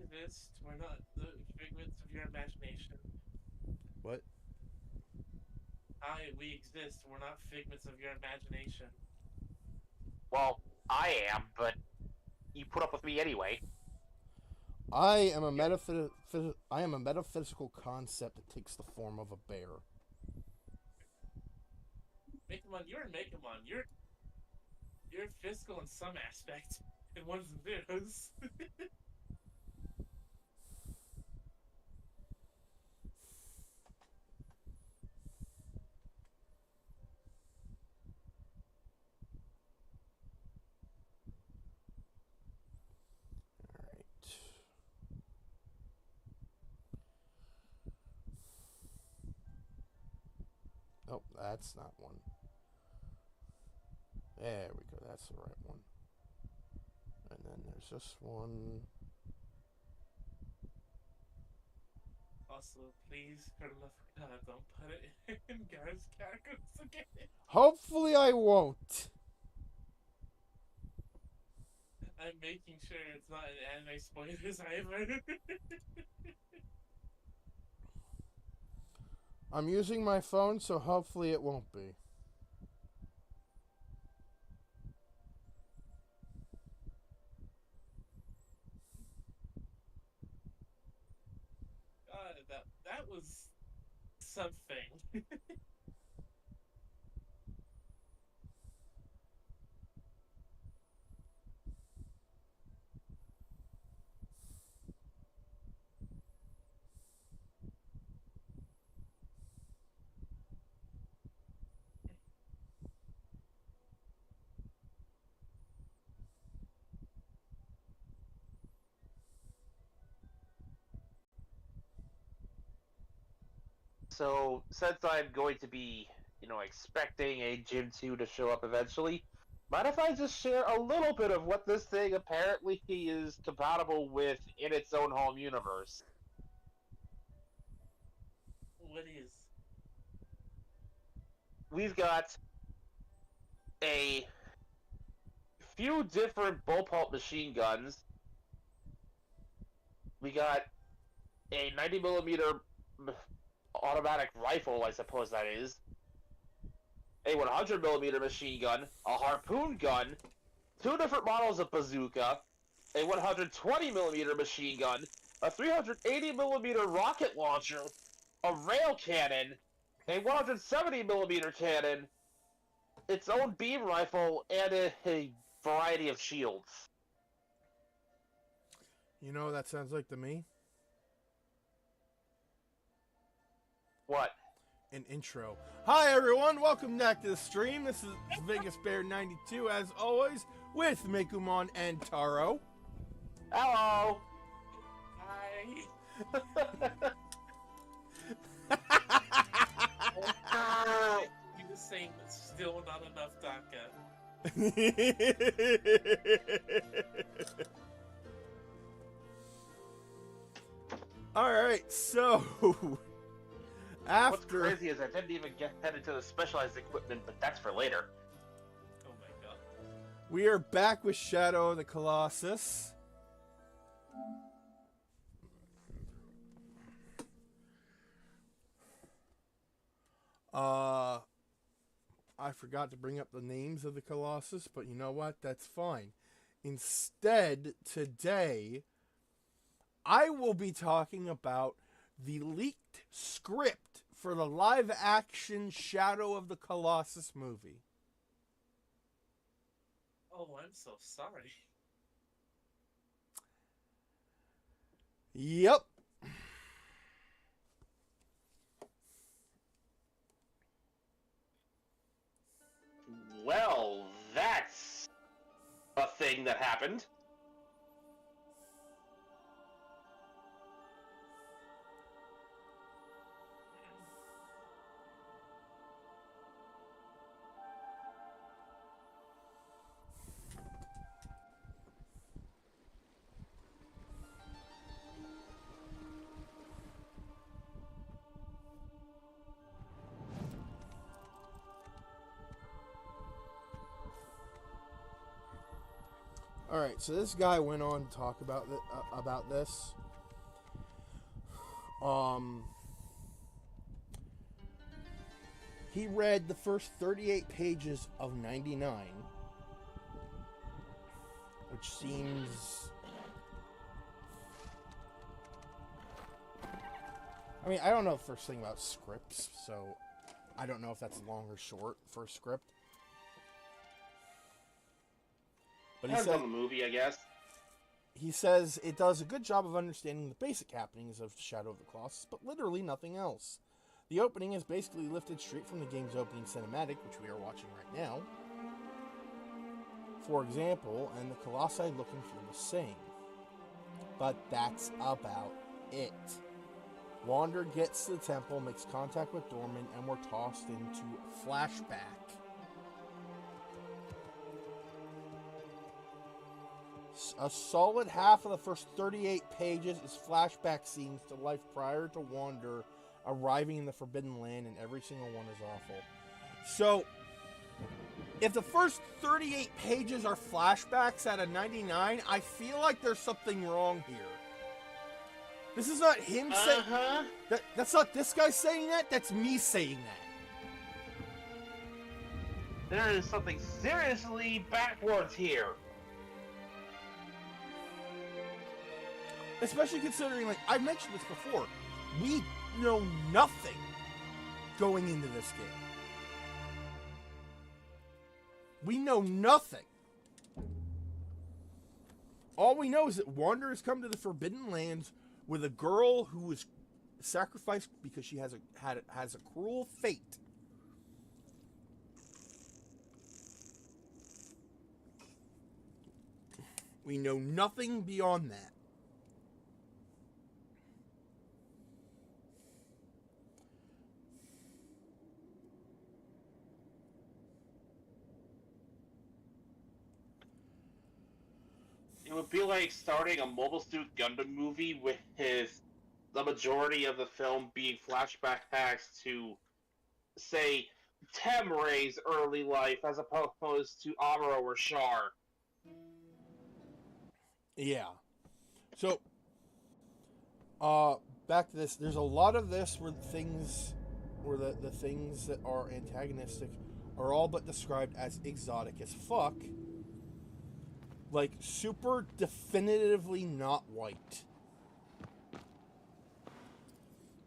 exist. We're not the figments of your imagination. What? We exist. We're not figments of your imagination. Well, I am, but you put up with me anyway. I am I am a metaphysical concept that takes the form of a bear. Megamon, you're a Megamon. You're physical in some aspect, and one's zeros. All right. Oh, that's not one. There we go. That's the right one. And then there's this one. Also, please, for the love of God, don't put it in Gar's characters again. Hopefully, I won't. I'm making sure it's not an anime spoilers either. I'm using my phone, so hopefully it won't be. God, that was something. So, since I'm going to be, expecting a Gym 2 to show up eventually, mind if I just share a little bit of what this thing apparently is compatible with in its own home universe? What is? We've got a few different bullpup machine guns. We got a 90 millimeter automatic rifle, I suppose that is, a 100 millimeter machine gun, a harpoon gun, two different models of bazooka, a 120 millimeter machine gun, a 380 millimeter rocket launcher, a rail cannon, a 170 millimeter cannon, its own beam rifle, and a variety of shields. You know what that sounds like to me? What? An intro. Hi everyone, welcome back to the stream. This is Vegas Bear 92 as always with Mekumon and Taro. Hello. I. You were saying it's still not enough DACA. Alright, so What's after crazy is I didn't even get into the specialized equipment, but that's for later. Oh my god. we are back with Shadow of the Colossus. I forgot to bring up the names of the Colossus, but you know what? That's fine. Instead, today, I will be talking about the leaked script for the live action Shadow of the Colossus movie. Oh, I'm so sorry. Yep. Well, that's a thing that happened. All right, so this guy went on to talk about this. He read the first 38 pages of 99, which seems... I mean, I don't know the first thing about scripts, so I don't know if that's long or short for a script. But Depends on the movie, I guess. He says it does a good job of understanding the basic happenings of Shadow of the Colossus, but literally nothing else. The opening is basically lifted straight from the game's opening cinematic, which we are watching right now. For example, and the Colossi look and feel the same. But that's about it. Wander gets to the temple, makes contact with Dorman, and we're tossed into flashback. A solid half of the first 38 pages is flashback scenes to life prior to Wander arriving in the Forbidden Land, and every single one is awful. So, if the first 38 pages are flashbacks out of 99, I feel like there's something wrong here. This is not him saying... That's not this guy saying that, that's me saying that. There is something seriously backwards here. Especially considering, like, I've mentioned this before, we know nothing going into this game. We know nothing. All we know is that Wander has come to the Forbidden Lands with a girl who was sacrificed because she has a cruel fate. We know nothing beyond that. It would be like starting a Mobile Suit Gundam movie with the majority of the film being flashbacks to, say, Temray's early life as opposed to Amuro or Char. Yeah. So, back to this. There's a lot of this where the things that are antagonistic are all but described as exotic as fuck. Like, super definitively not white.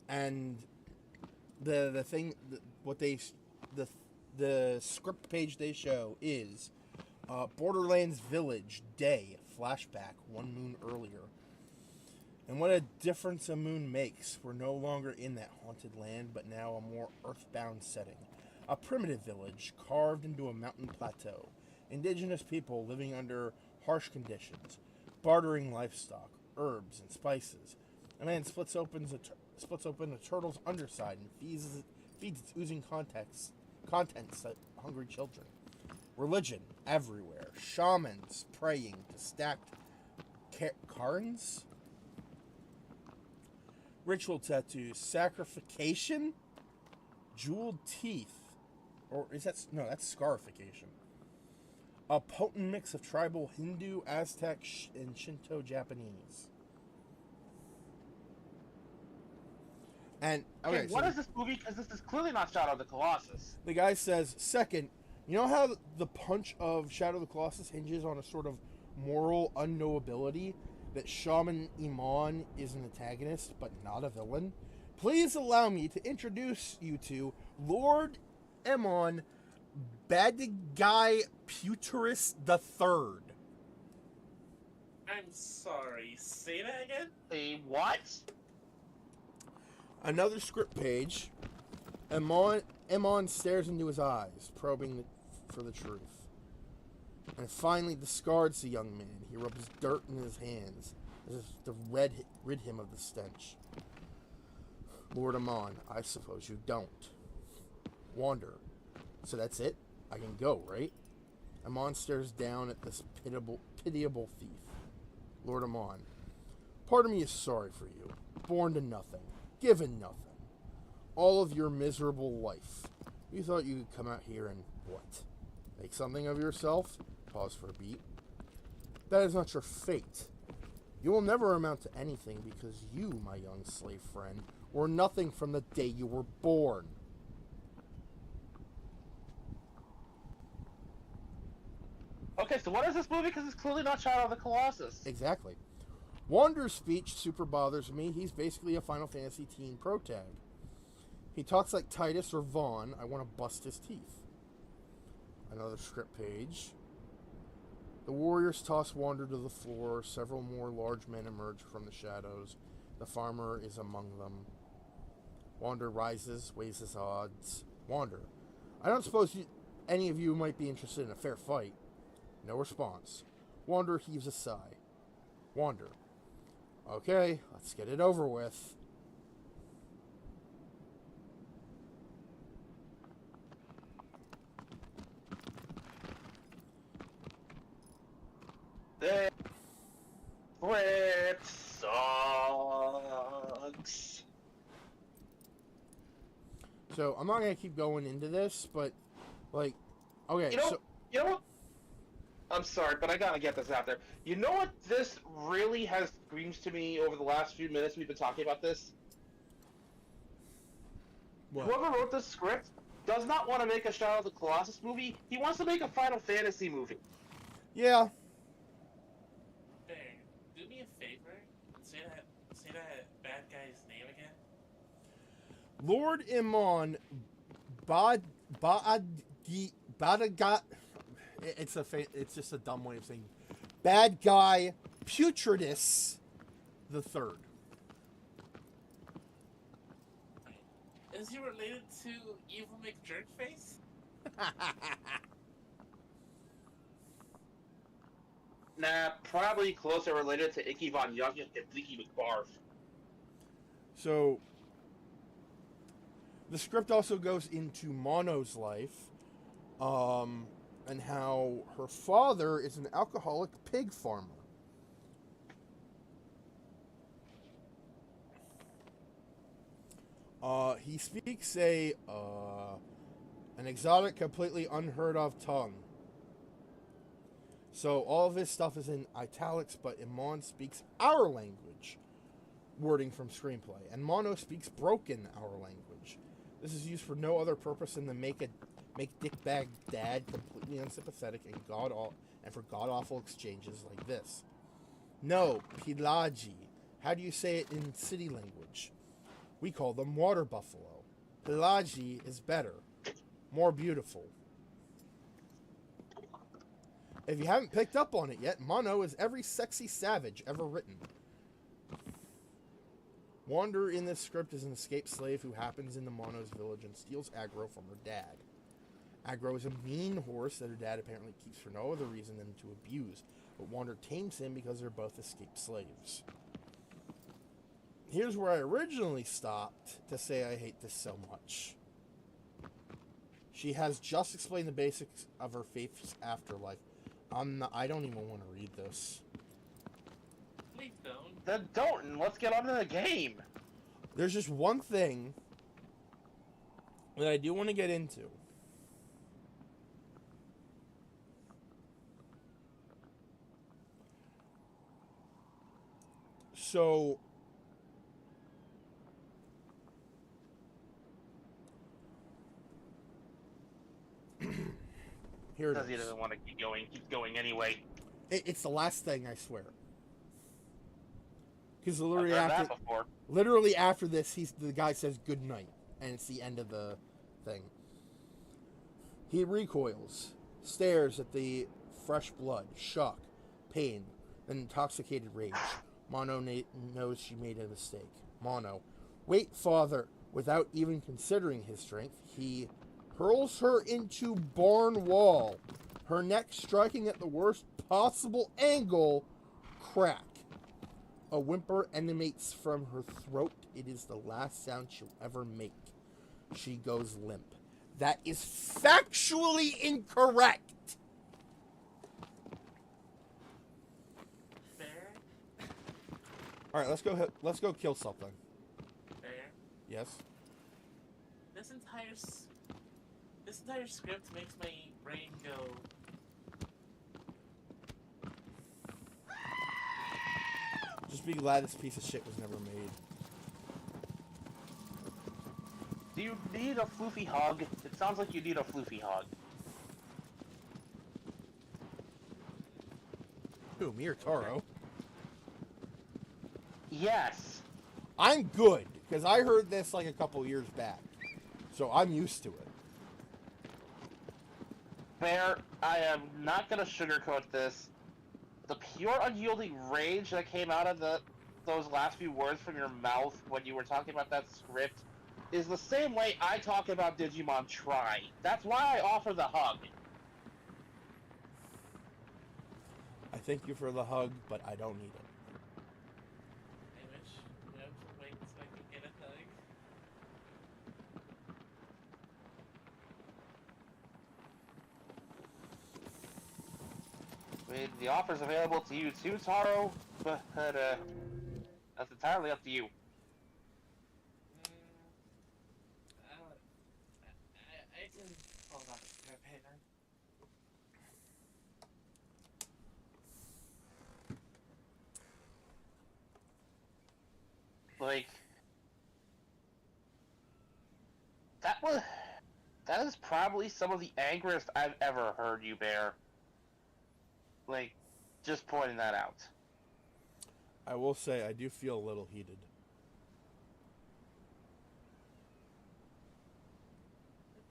And the script page they show is Borderlands Village Day flashback 1 moon earlier. And what a difference a moon makes. We're no longer in that haunted land, but now a more earthbound setting. A primitive village carved into a mountain plateau. Indigenous people living under harsh conditions, bartering livestock, herbs, and spices. A man splits open a turtle's underside and feeds its oozing contents to hungry children. Religion everywhere. Shamans praying to stacked cairns. Ritual tattoos. Sacrification. Jeweled teeth. Or is that... No, that's scarification. A potent mix of tribal Hindu, Aztec, and Shinto Japanese. And okay, what is this movie? Because this is clearly not Shadow of the Colossus. The guy says, second, you know how the punch of Shadow of the Colossus hinges on a sort of moral unknowability that Shaman Iman is an antagonist but not a villain? Please allow me to introduce you to Lord Emon Badigai Puteris III. I'm sorry, say that again? A what? Another script page. Emon stares into his eyes, probing for the truth. And finally discards the young man. He rubs dirt in his hands, as if to rid him of the stench. Lord Amon, I suppose you don't. Wander. So that's it? I can go, right? Amon stares down at this pitiable thief. Lord Amon, part of me is sorry for you. Born to nothing. Given nothing. All of your miserable life. You thought you could come out here and, what? Make something of yourself? Pause for a beat. That is not your fate. You will never amount to anything because you, my young slave friend, were nothing from the day you were born. Okay, so what is this movie? Because it's clearly not Shadow of the Colossus. Exactly. Wander's speech super bothers me. He's basically a Final Fantasy teen protag. He talks like Titus or Vaughn. I want to bust his teeth. Another script page. The warriors toss Wander to the floor. Several more large men emerge from the shadows. The farmer is among them. Wander rises, weighs his odds. Wander. I don't suppose any of you might be interested in a fair fight. No response. Wander heaves a sigh. Wander. Okay, let's get it over with. This script sucks. So, I'm not going to keep going into this, but, like, okay, You know what? I'm sorry, but I gotta get this out there. You know what this really has screams to me over the last few minutes we've been talking about this? What? Whoever wrote this script does not want to make a Shadow of the Colossus movie. He wants to make a Final Fantasy movie. Yeah. Fair. Do me a favor and say that bad guy's name again. Lord Iman Badagat. It's just a dumb way of saying bad guy Putridus the Third. Is he related to Evil McJerkface? Nah, probably closer related to Icky Von Yucky and Bleaky McBarf. So the script also goes into Mono's life, and how her father is an alcoholic pig farmer. He speaks an exotic, completely unheard of tongue. So all of his stuff is in italics, but Iman speaks our language, wording from screenplay, and Mono speaks broken our language. This is used for no other purpose than to make dickbag dad completely unsympathetic and for god awful exchanges like this. No, Pilagi. How do you say it in city language? We call them water buffalo. Pilagi is better, more beautiful. If you haven't picked up on it yet, Mono is every sexy savage ever written. Wander in this script is an escaped slave who happens into Mono's village and steals Agro from her dad. Agro is a mean horse that her dad apparently keeps for no other reason than to abuse, but Wander tames him because they're both escaped slaves. Here's where I originally stopped to say I hate this so much. She has just explained the basics of her faith's afterlife. I don't even want to read this. Please don't. Then don't, and let's get on to the game. There's just one thing that I do want to get into. So, here it Because he is. doesn't want to keep going anyway. It's the last thing, I swear. Because I've literally heard after, that before. literally after this, the guy says good night, and it's the end of the thing. He recoils, stares at the fresh blood, shock, pain, then intoxicated rage. Mono knows she made a mistake. Mono, wait, father. Without even considering his strength, he hurls her into barn wall, her neck striking at the worst possible angle. Crack. A whimper emanates from her throat. It is the last sound she'll ever make. She goes limp. That is factually incorrect. Fair. All right, let's go kill something. Fair. Yes. This entire script makes my brain go. Just be glad this piece of shit was never made. Do you need a floofy hug? It sounds like you need a floofy hug. Who, me or Taro? Yes. I'm good, because I heard this like a couple years back. So I'm used to it. Bear, I am not gonna sugarcoat this. The pure unyielding rage that came out of those last few words from your mouth when you were talking about that script is the same way I talk about Digimon Try. That's why I offer the hug. I thank you for the hug, but I don't need it. I wish Web would wait so I could get a hug. I mean, the offer's available to you too, Taro, but that's entirely up to you. I can hold on to a paper. Like, that is probably some of the angriest I've ever heard you, Bear. Like, just pointing that out. I will say, I do feel a little heated.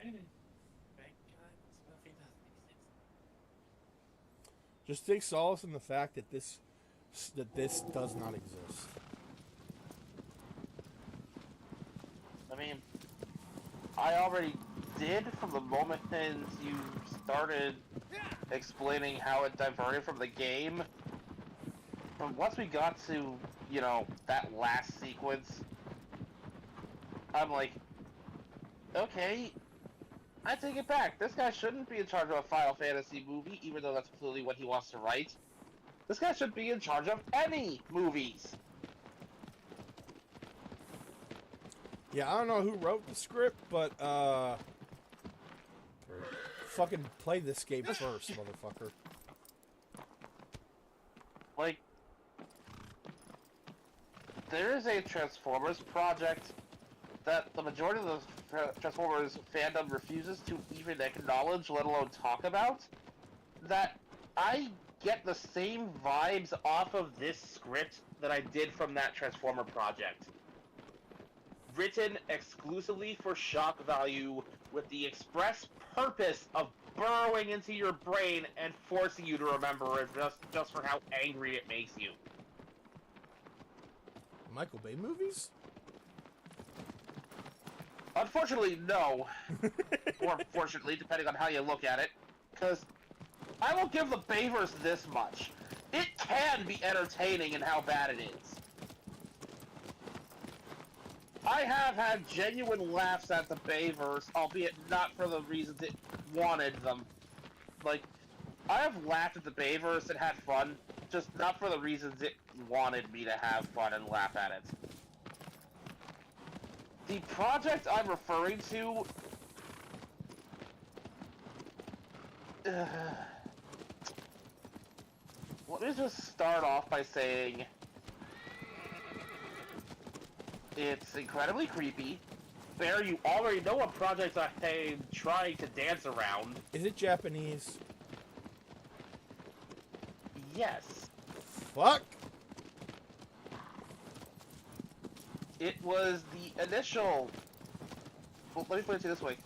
Thank God, this movie doesn't exist. Just take solace in the fact that this does not exist. I mean, I already did from the moment you started explaining how it diverted from the game. From once we got to, you know, that last sequence, I'm like, okay, I take it back. This guy shouldn't be in charge of a Final Fantasy movie, even though that's clearly what he wants to write. This guy should be in charge of any movies. Yeah, I don't know who wrote the script, but, fucking play this game first, motherfucker. Like, there is a Transformers project that the majority of the Transformers fandom refuses to even acknowledge, let alone talk about, that I get the same vibes off of this script that I did from that Transformer project. Written exclusively for shock value with the express purpose of burrowing into your brain and forcing you to remember it just for how angry it makes you. Michael Bay movies? Unfortunately, no. Or fortunately, depending on how you look at it. Because I will give the Bayverse this much. It can be entertaining in how bad it is. I have had genuine laughs at the Bayverse, albeit not for the reasons it wanted them. Like, I have laughed at the Bayverse and had fun, just not for the reasons it wanted me to have fun and laugh at it. The project I'm referring to... let me just start off by saying... it's incredibly creepy. Bear, you already know what project I'm trying to dance around. Is it Japanese? Yes. Fuck! It was the initial... well, let me put it to you this way.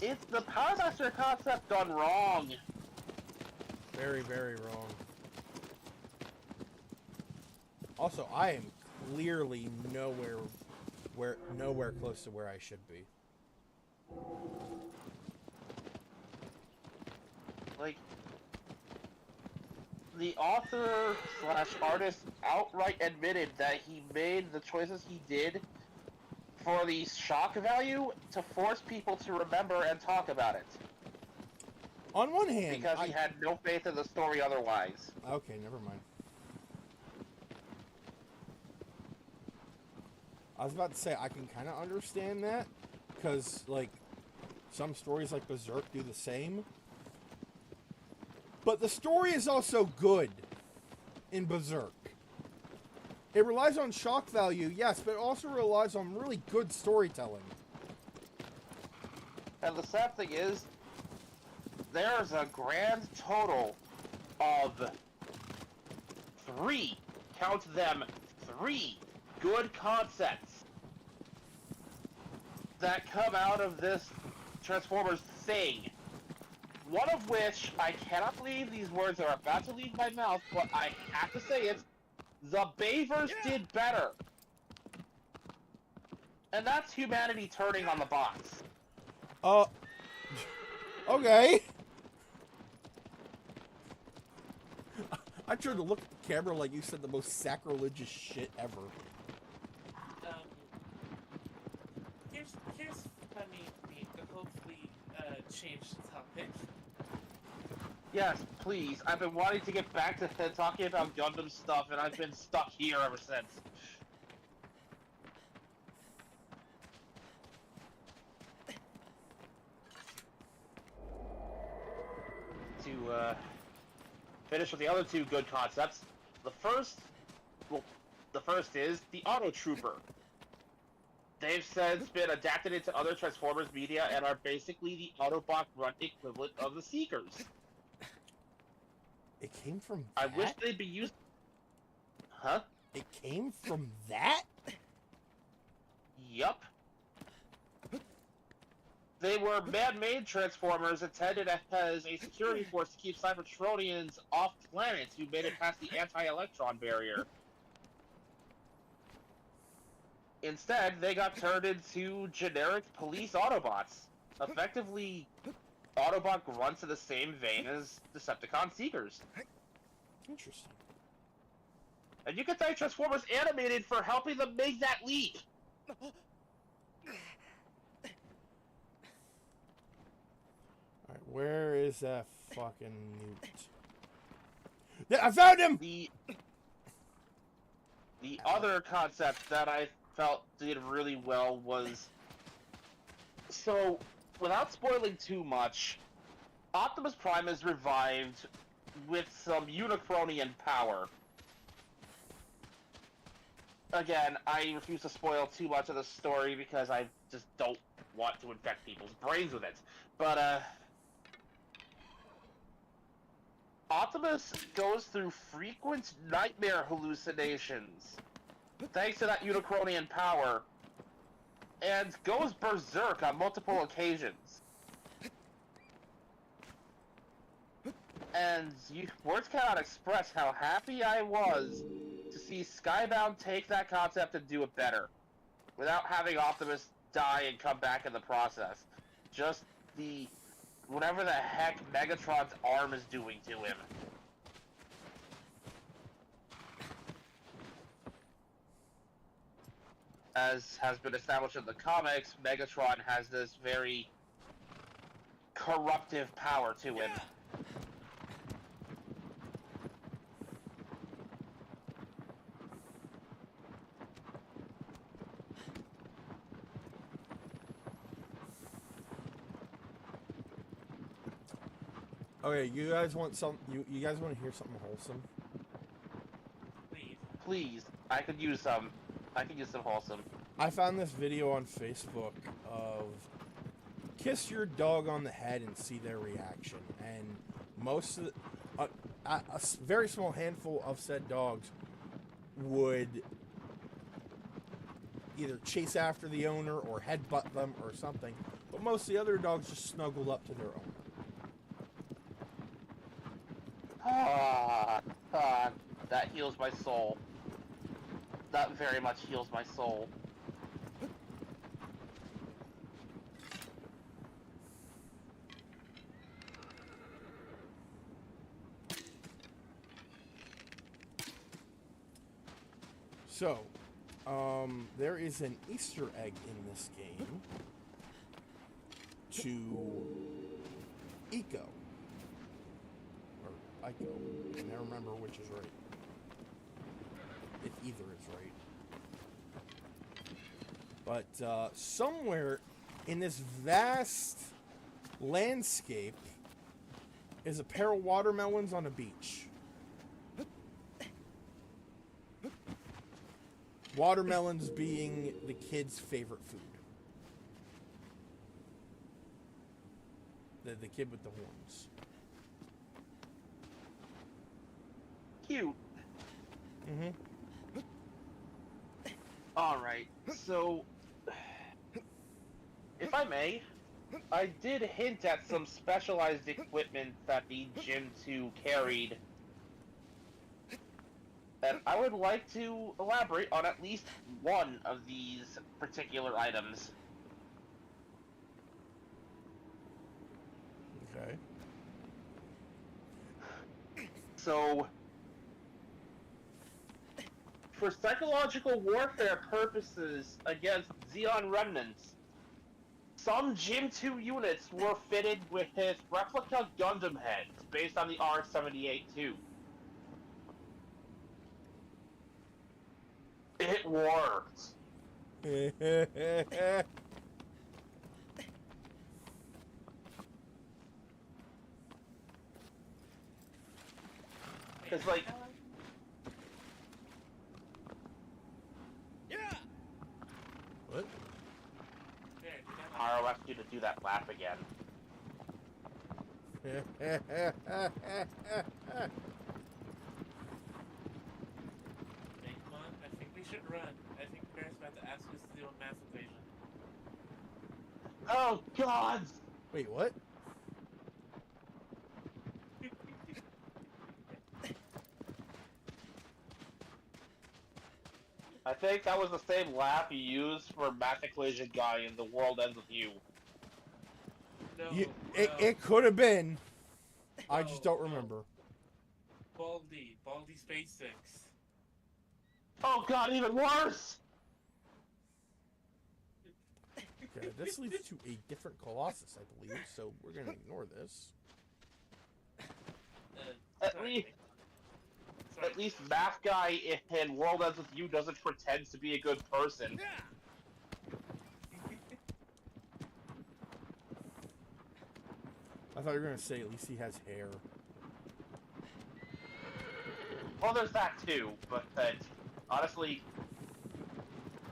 It's the Power Master concept done wrong. Very, very wrong. Also, I am clearly nowhere close to where I should be. Like, the author slash artist outright admitted that he made the choices he did for the shock value to force people to remember and talk about it. On one hand, Because he had no faith in the story otherwise. Okay, never mind. I was about to say, I can kind of understand that, because, like, some stories like Berserk do the same. But the story is also good. in Berserk. It relies on shock value, yes, but it also relies on really good storytelling. And the sad thing is, there's a grand total of 3, count them, 3 good concepts that come out of this Transformers thing. One of which, I cannot believe these words are about to leave my mouth, but I have to say it, the Bavers did better. And that's humanity turning on the bots. Okay. I tried to look at the camera like you said the most sacrilegious shit ever. Here's funny to hopefully change the topic. Yes, please. I've been wanting to get back to talking about Gundam stuff, and I've been stuck here ever since. To finish with the other 2 good concepts, the first is the Auto Trooper. They've since been adapted into other Transformers media and are basically the Autobot grunt equivalent of the Seekers. It came from I that? wish they'd be used... Huh? It came from that? Yup. They were man-made Transformers intended as a security force to keep Cybertronians off planets who made it past the anti-electron barrier. Instead, they got turned into generic police Autobots. Effectively, Autobot grunts in the same vein as Decepticon Seekers. Interesting. And you can thank Transformers Animated for helping them make that leap! Alright, where is that fucking newt? Yeah, I found him! The other concept that I felt did really well was... So, without spoiling too much, Optimus Prime is revived with some Unicronian power. Again, I refuse to spoil too much of the story because I just don't want to infect people's brains with it. But, Optimus goes through frequent nightmare hallucinations thanks to that Unicronian power, and goes berserk on multiple occasions. And words cannot express how happy I was to see Skybound take that concept and do it better, without having Optimus die and come back in the process. Just the... whatever the heck Megatron's arm is doing to him. As has been established in the comics, Megatron has this very corruptive power to him. Okay, you guys want some? You guys want to hear something wholesome? Please. Please, I could use some. I could use some wholesome. I found this video on Facebook of kiss your dog on the head and see their reaction, and most of a very small handful of said dogs would either chase after the owner or headbutt them or something, but most of the other dogs just snuggle up to their owner. That heals my soul. That very much heals my soul. So, there is an Easter egg in this game to Eco. Or Ico. I never remember which is right. If either is right. But somewhere in this vast landscape is a pair of watermelons on a beach. Watermelons being the kid's favorite food. The kid with the horns. Cute. Mm-hmm. Alright, so... If I may, I did hint at some specialized equipment that the Gym 2 carried. And I would like to elaborate on at least one of these particular items. Okay. So, for psychological warfare purposes against Xeon remnants, some Gym 2 units were fitted with his replica Gundam heads based on the R-78-2. It worked. It's like... What? I'll ask you to do that laugh again. I think we should run. I think Bear's about to ask us to do a math equation. Oh, God! Wait, what? I think that was the same laugh you used for Math Equation Guy in The World Ends With You. No, It could have been. I just don't remember. Baldy Space 6. Oh God, even worse! Okay, this leads to a different Colossus, I believe, so we're gonna ignore this. At least Math Guy in World Ends With You doesn't pretend to be a good person. I thought you were gonna say at least he has hair. Well, there's that too, but honestly,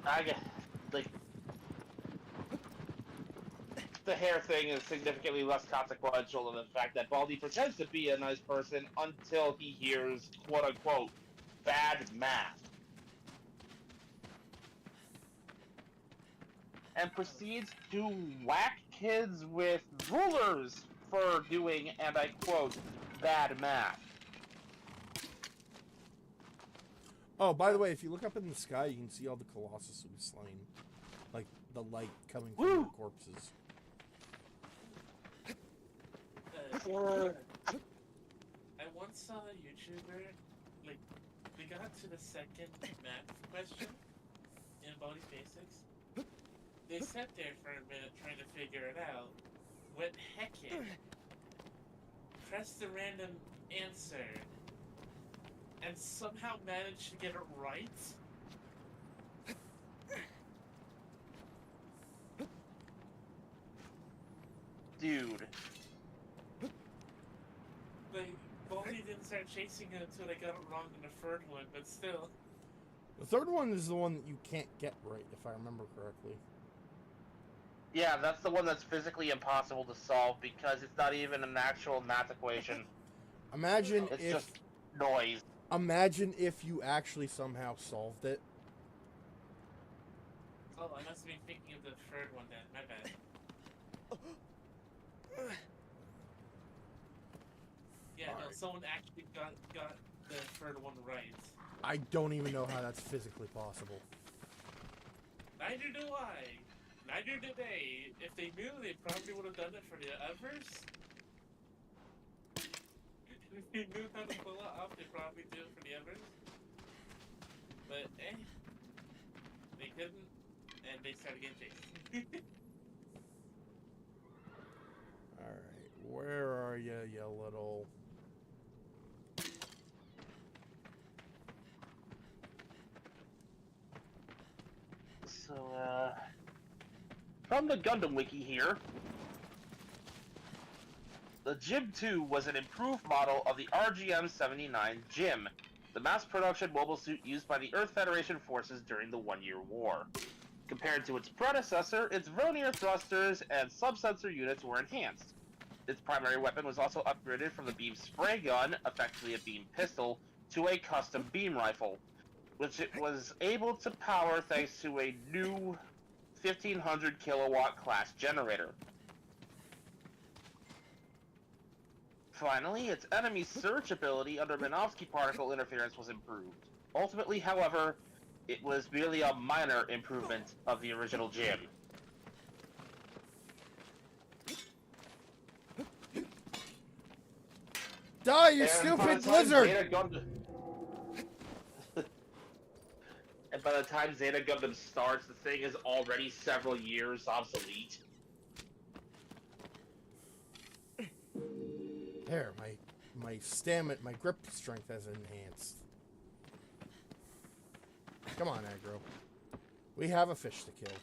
I guess, like, the hair thing is significantly less consequential than the fact that Baldy pretends to be a nice person until he hears, quote-unquote, bad math. And proceeds to whack kids with rulers for doing, and I quote, bad math. Oh, by the way, if you look up in the sky, you can see all the Colossus we've slain. Like, the light coming from Woo! the corpses. I once saw a YouTuber, like, they got to the second math question in Baldi's Basics. They sat there for a minute trying to figure it out, went heckin', pressed the random answer, and somehow managed to get it right. Dude. Like, Baldi didn't start chasing it until they got it wrong in the third one, but still. The third one is the one that you can't get right, if I remember correctly. Yeah, that's the one that's physically impossible to solve because it's not even an actual math equation. Imagine It's if... just noise. Imagine if you actually somehow solved it. Oh, I must have been thinking of the third one then. My bad. Yeah, no, Alright. someone actually got the third one right. I don't even know how that's physically possible. Neither do I. Neither did they. If they knew, they probably would have done it for the others. If they knew how to pull it off, they probably do it for the others. But, they couldn't, and they started getting chased. Alright, where are you little... So, from the Gundam Wiki here, the Jib 2 was an improved model of the RGM-79 Jim, the mass production mobile suit used by the Earth Federation forces during the One-Year War. Compared to its predecessor, its vernier thrusters and sub-sensor units were enhanced. Its primary weapon was also upgraded from the beam spray gun, effectively a beam pistol, to a custom beam rifle, which it was able to power thanks to a new 1500 kilowatt class generator. Finally, its enemy search ability under Minovsky particle interference was improved. Ultimately, however, it was merely a minor improvement of the original Jim. Die, you And stupid lizard! And by the time Zeta Gundam starts, the thing is already several years obsolete. There, my stamina, my grip strength has enhanced. Come on, Aggro. We have a fish to kill.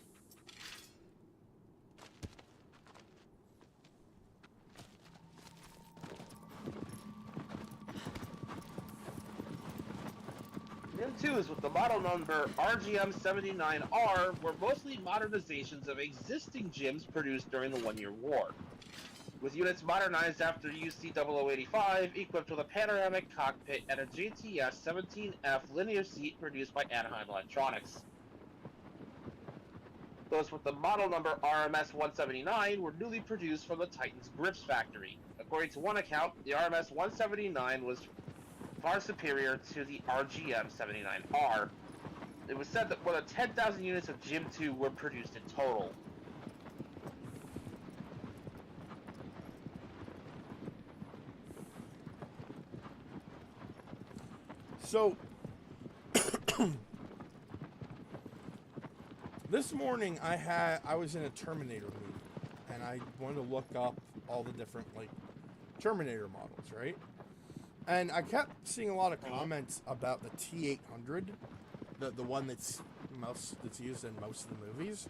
M2s with the model number RGM-79R were mostly modernizations of existing GIMs produced during the One-Year War, with units modernized after UC-0085, equipped with a panoramic cockpit and a JTS-17F linear seat produced by Anaheim Electronics. Those with the model number RMS-179 were newly produced from the Titan's Grips factory. According to one account, the RMS-179 was far superior to the RGM-79R. It was said that more than 10,000 units of Jim 2 were produced in total. So, this morning I was in a Terminator movie, and I wanted to look up all the different, like, Terminator models, right? And I kept seeing a lot of comments about the T-800, the one that's used in most of the movies.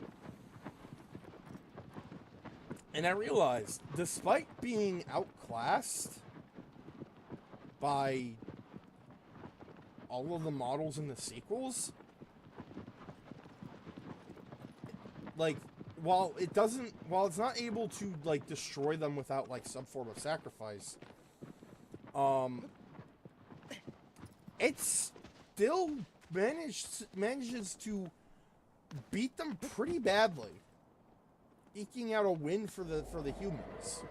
And I realized, despite being outclassed by all of the models in the sequels, like, while it's not able to, like, destroy them without, like, some form of sacrifice, it still manages to beat them pretty badly, eking out a win for the humans.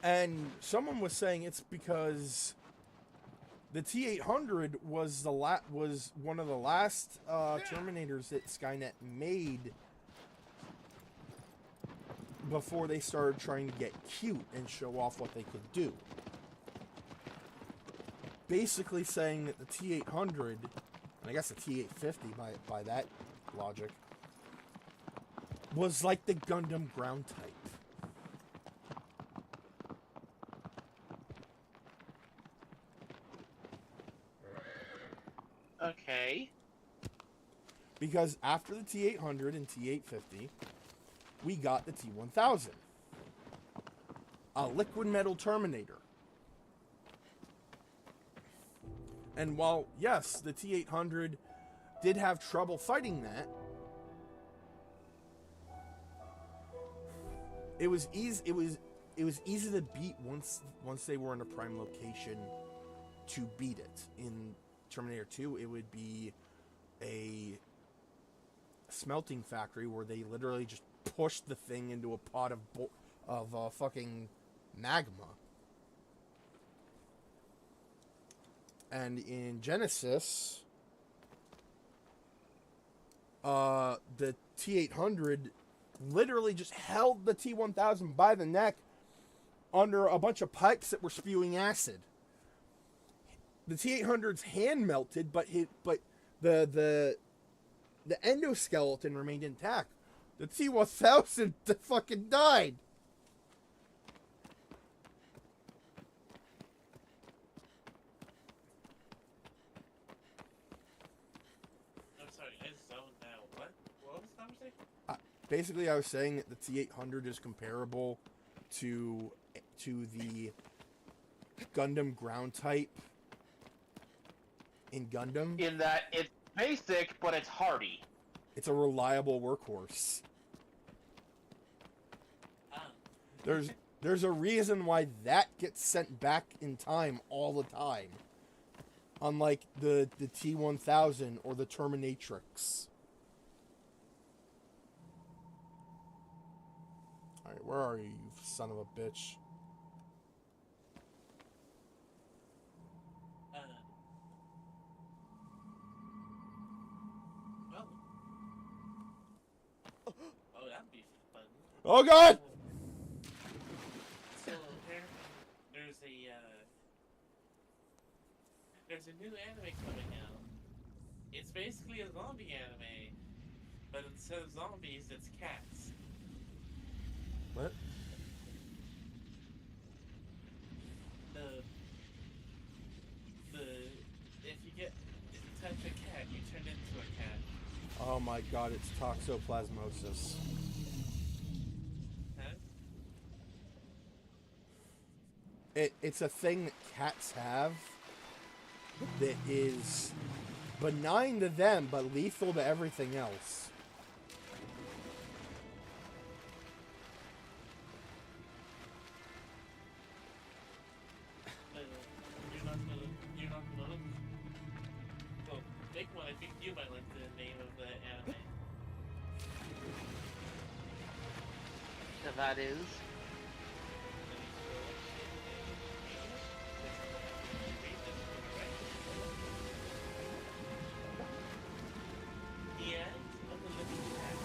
And someone was saying it's because the T-800 was one of the last Terminators that Skynet made before they started trying to get cute and show off what they could do. Basically saying that the T-800, and I guess the T-850 by that logic, was like the Gundam ground type. Okay. Because after the T-800 and T-850, we got the T-1000. A liquid metal Terminator. And while, yes, the T-800 did have trouble fighting that, it was easy to beat once they were in a prime location to beat it. In Terminator 2, it would be a smelting factory where they literally just pushed the thing into a pot of fucking magma. And in Genesis, the T-800 literally just held the T-1000 by the neck under a bunch of pipes that were spewing acid. The T-800's hand melted, but the endoskeleton remained intact. The T-1000 fucking died. I'm sorry, I zoned out. What was the conversation? Basically, I was saying that the T-800 is comparable to the Gundam ground type in Gundam. In that it's basic, but it's hardy. It's a reliable workhorse. Ah. There's a reason why that gets sent back in time all the time. Unlike the T-1000 or the Terminatrix. Alright, where are you, you son of a bitch? Well. Oh, that'd be fun. Oh god! So there's a new anime coming out. It's basically a zombie anime, but instead of zombies, it's cats. What? If you touch a cat, you turn into a cat. Oh my god, it's toxoplasmosis. Huh? It's a thing that cats have that is benign to them, but lethal to everything else. You're not gonna look. Well, big one, I think you might like the name of the anime. And that is. The End of the Living Cat.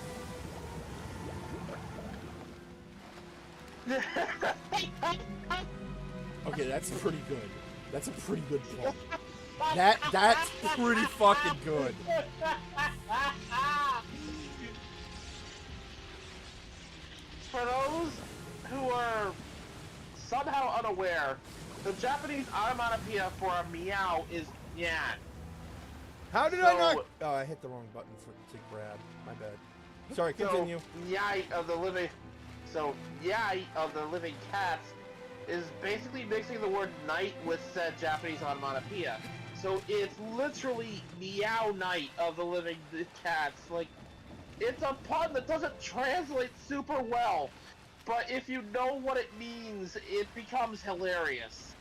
Okay, that's pretty good. That's a pretty good plot. That's pretty fucking good. For those who are somehow unaware, the Japanese onomatopoeia for a meow is nyan. How did I not? Oh, I hit the wrong button to grab. My bad. Sorry, continue. So, yai of the living. So, yai of the living cats is basically mixing the word night with said Japanese onomatopoeia. So it's literally meow night of the living cats. Like, it's a pun that doesn't translate super well, but if you know what it means, it becomes hilarious.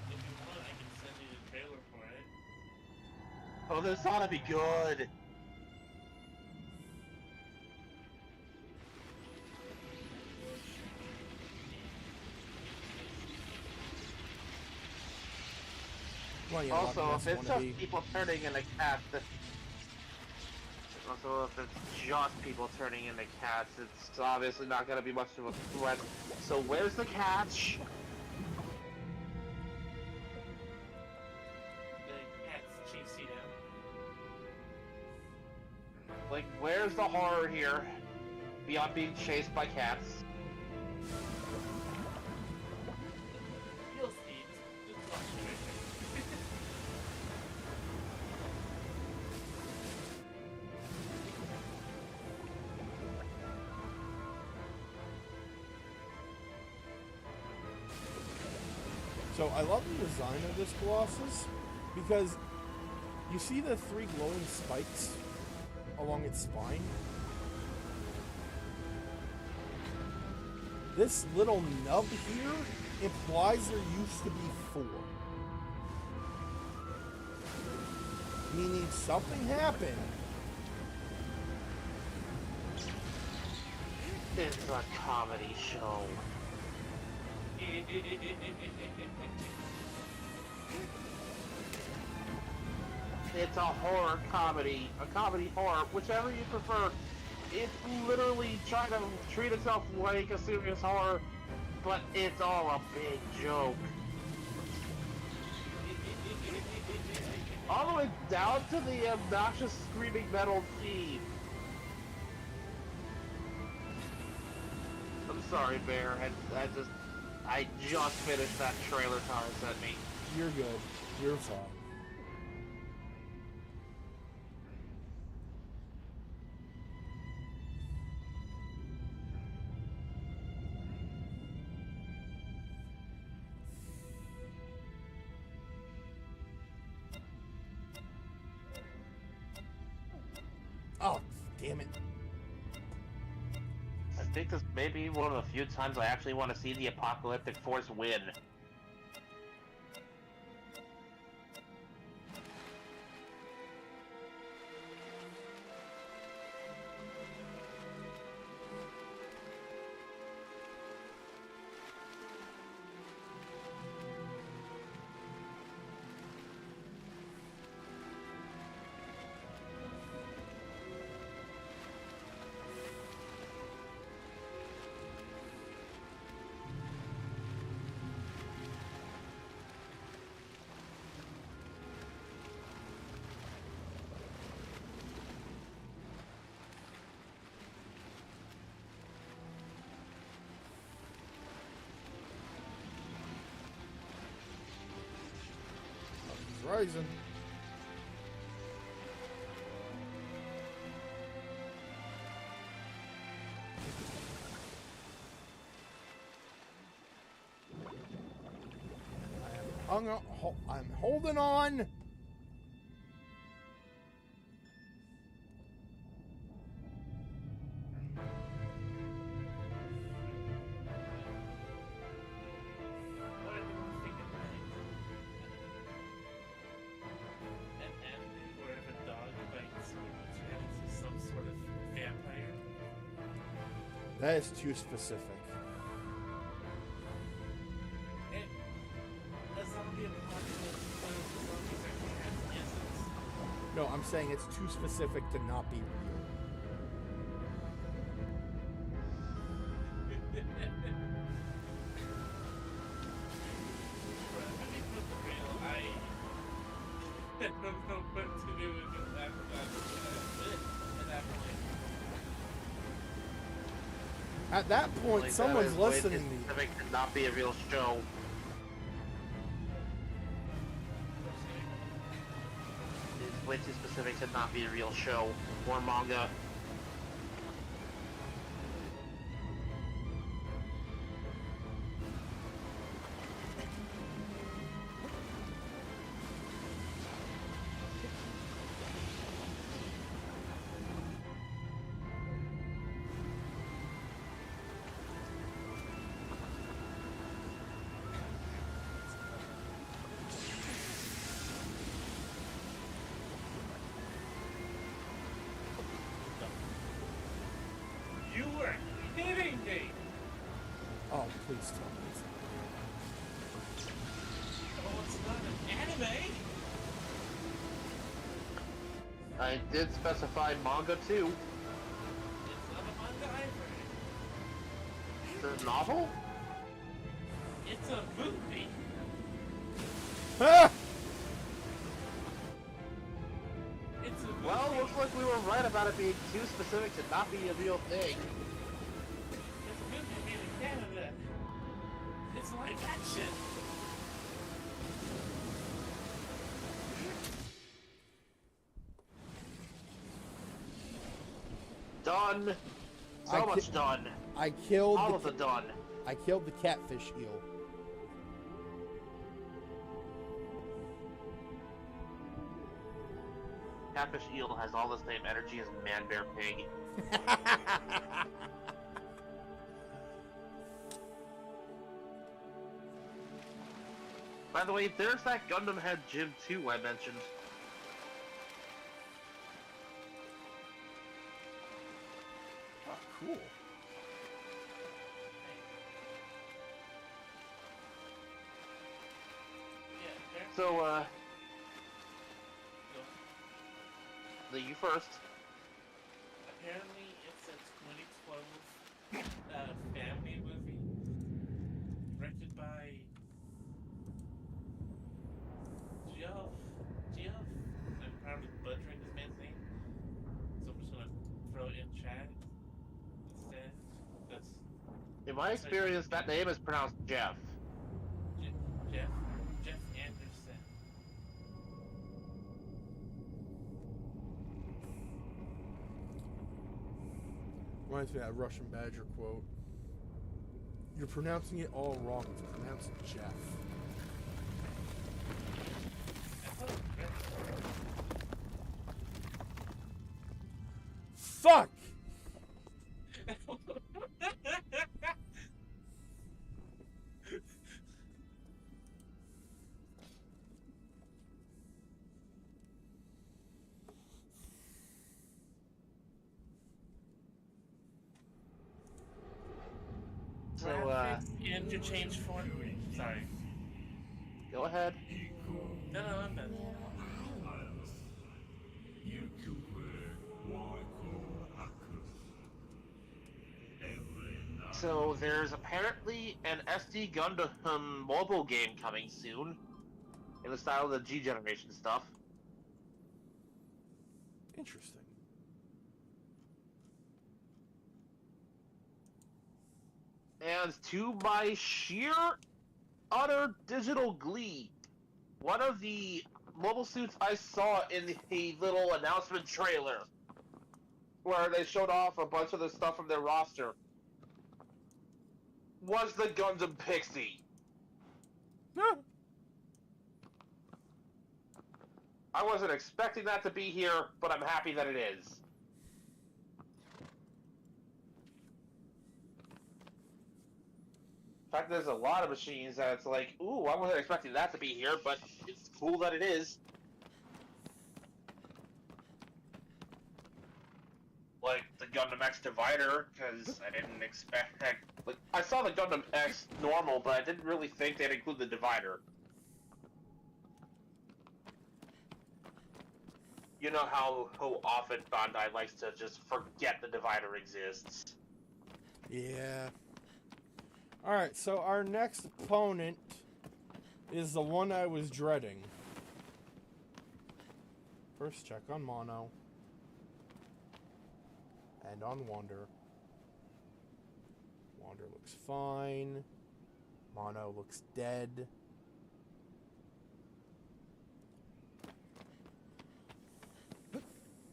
If you want, I can send you the trailer for it. Oh, this ought to be good. Come on, you Also, Loch Ness if it's wannabe. just people turning into cats, also if it's just people turning into cats, it's obviously not going to be much of a threat. So where's the catch? The cat's chasing him. Like, where's the horror here? Beyond being chased by cats. You'll see. Just watch it right there. So I love the design of this Colossus because you see the 3 glowing spikes along its spine. This little nub here implies there used to be 4. Meaning something happened. It's a comedy show. It's a horror comedy. A comedy horror, whichever you prefer. It's literally trying to treat itself like a serious horror, but it's all a big joke. All the way down to the obnoxious screaming metal theme. I'm sorry, Bear. I just finished that trailer Tara sent me. You're good. You're fine. damn it. I think this may be one of the few times I actually want to see the Apocalyptic Force win. He's rising. I'm holding on. That is too specific. No, I'm saying it's too specific to not be real. I don't know what to do with that. At that point, Like, someone's that is listening way to too you. specific to not be a real show. It's way too specific to not be a real show or manga. You were kidding me! Oh, please tell me. Oh, it's not an anime! I did specify manga too. It's not a manga either. It's a novel? It's a movie. Ah! It's a movie. Well, looks like we were right about it being too specific to not be a real thing. It's a movie made in Canada. It's live action. Done. So I much done. I killed All the of it done. I killed the catfish eel. Catfish eel has all the same energy as man bear pig. By the way, there's that Gundam Head Gym 2 I mentioned. Oh, cool. Yeah, So, go. you first. Apparently, it's a 2012 family movie directed by Geoff. I'm probably butchering this man's name, so I'm just gonna throw it in chat instead. That's In my experience, that name is pronounced Jeff. Jeff Anderson. Reminds me of that Russian Badger quote. You're pronouncing it all wrong. It's pronounced Jeff. I thought it was Jeff. fuck? So, Graphics interchange form. Sorry. go ahead. No, I'm done. So, there's apparently an SD Gundam mobile game coming soon, in the style of the G generation stuff. Interesting. And to my sheer, utter digital glee, one of the mobile suits I saw in the little announcement trailer, where they showed off a bunch of the stuff from their roster, was the Gundam Pixie. I wasn't expecting that to be here, but I'm happy that it is. In fact, there's a lot of machines that it's like, ooh, I wasn't expecting that to be here, but it's cool that it is. Like the Gundam X Divider, because I didn't expect... Like, I saw the Gundam X normal, but I didn't really think they'd include the Divider. You know how often Bandai likes to just forget the Divider exists. Yeah. Alright, so our next opponent is the one I was dreading. First check on Mono. And on Wander. Wander looks fine. Mono looks dead.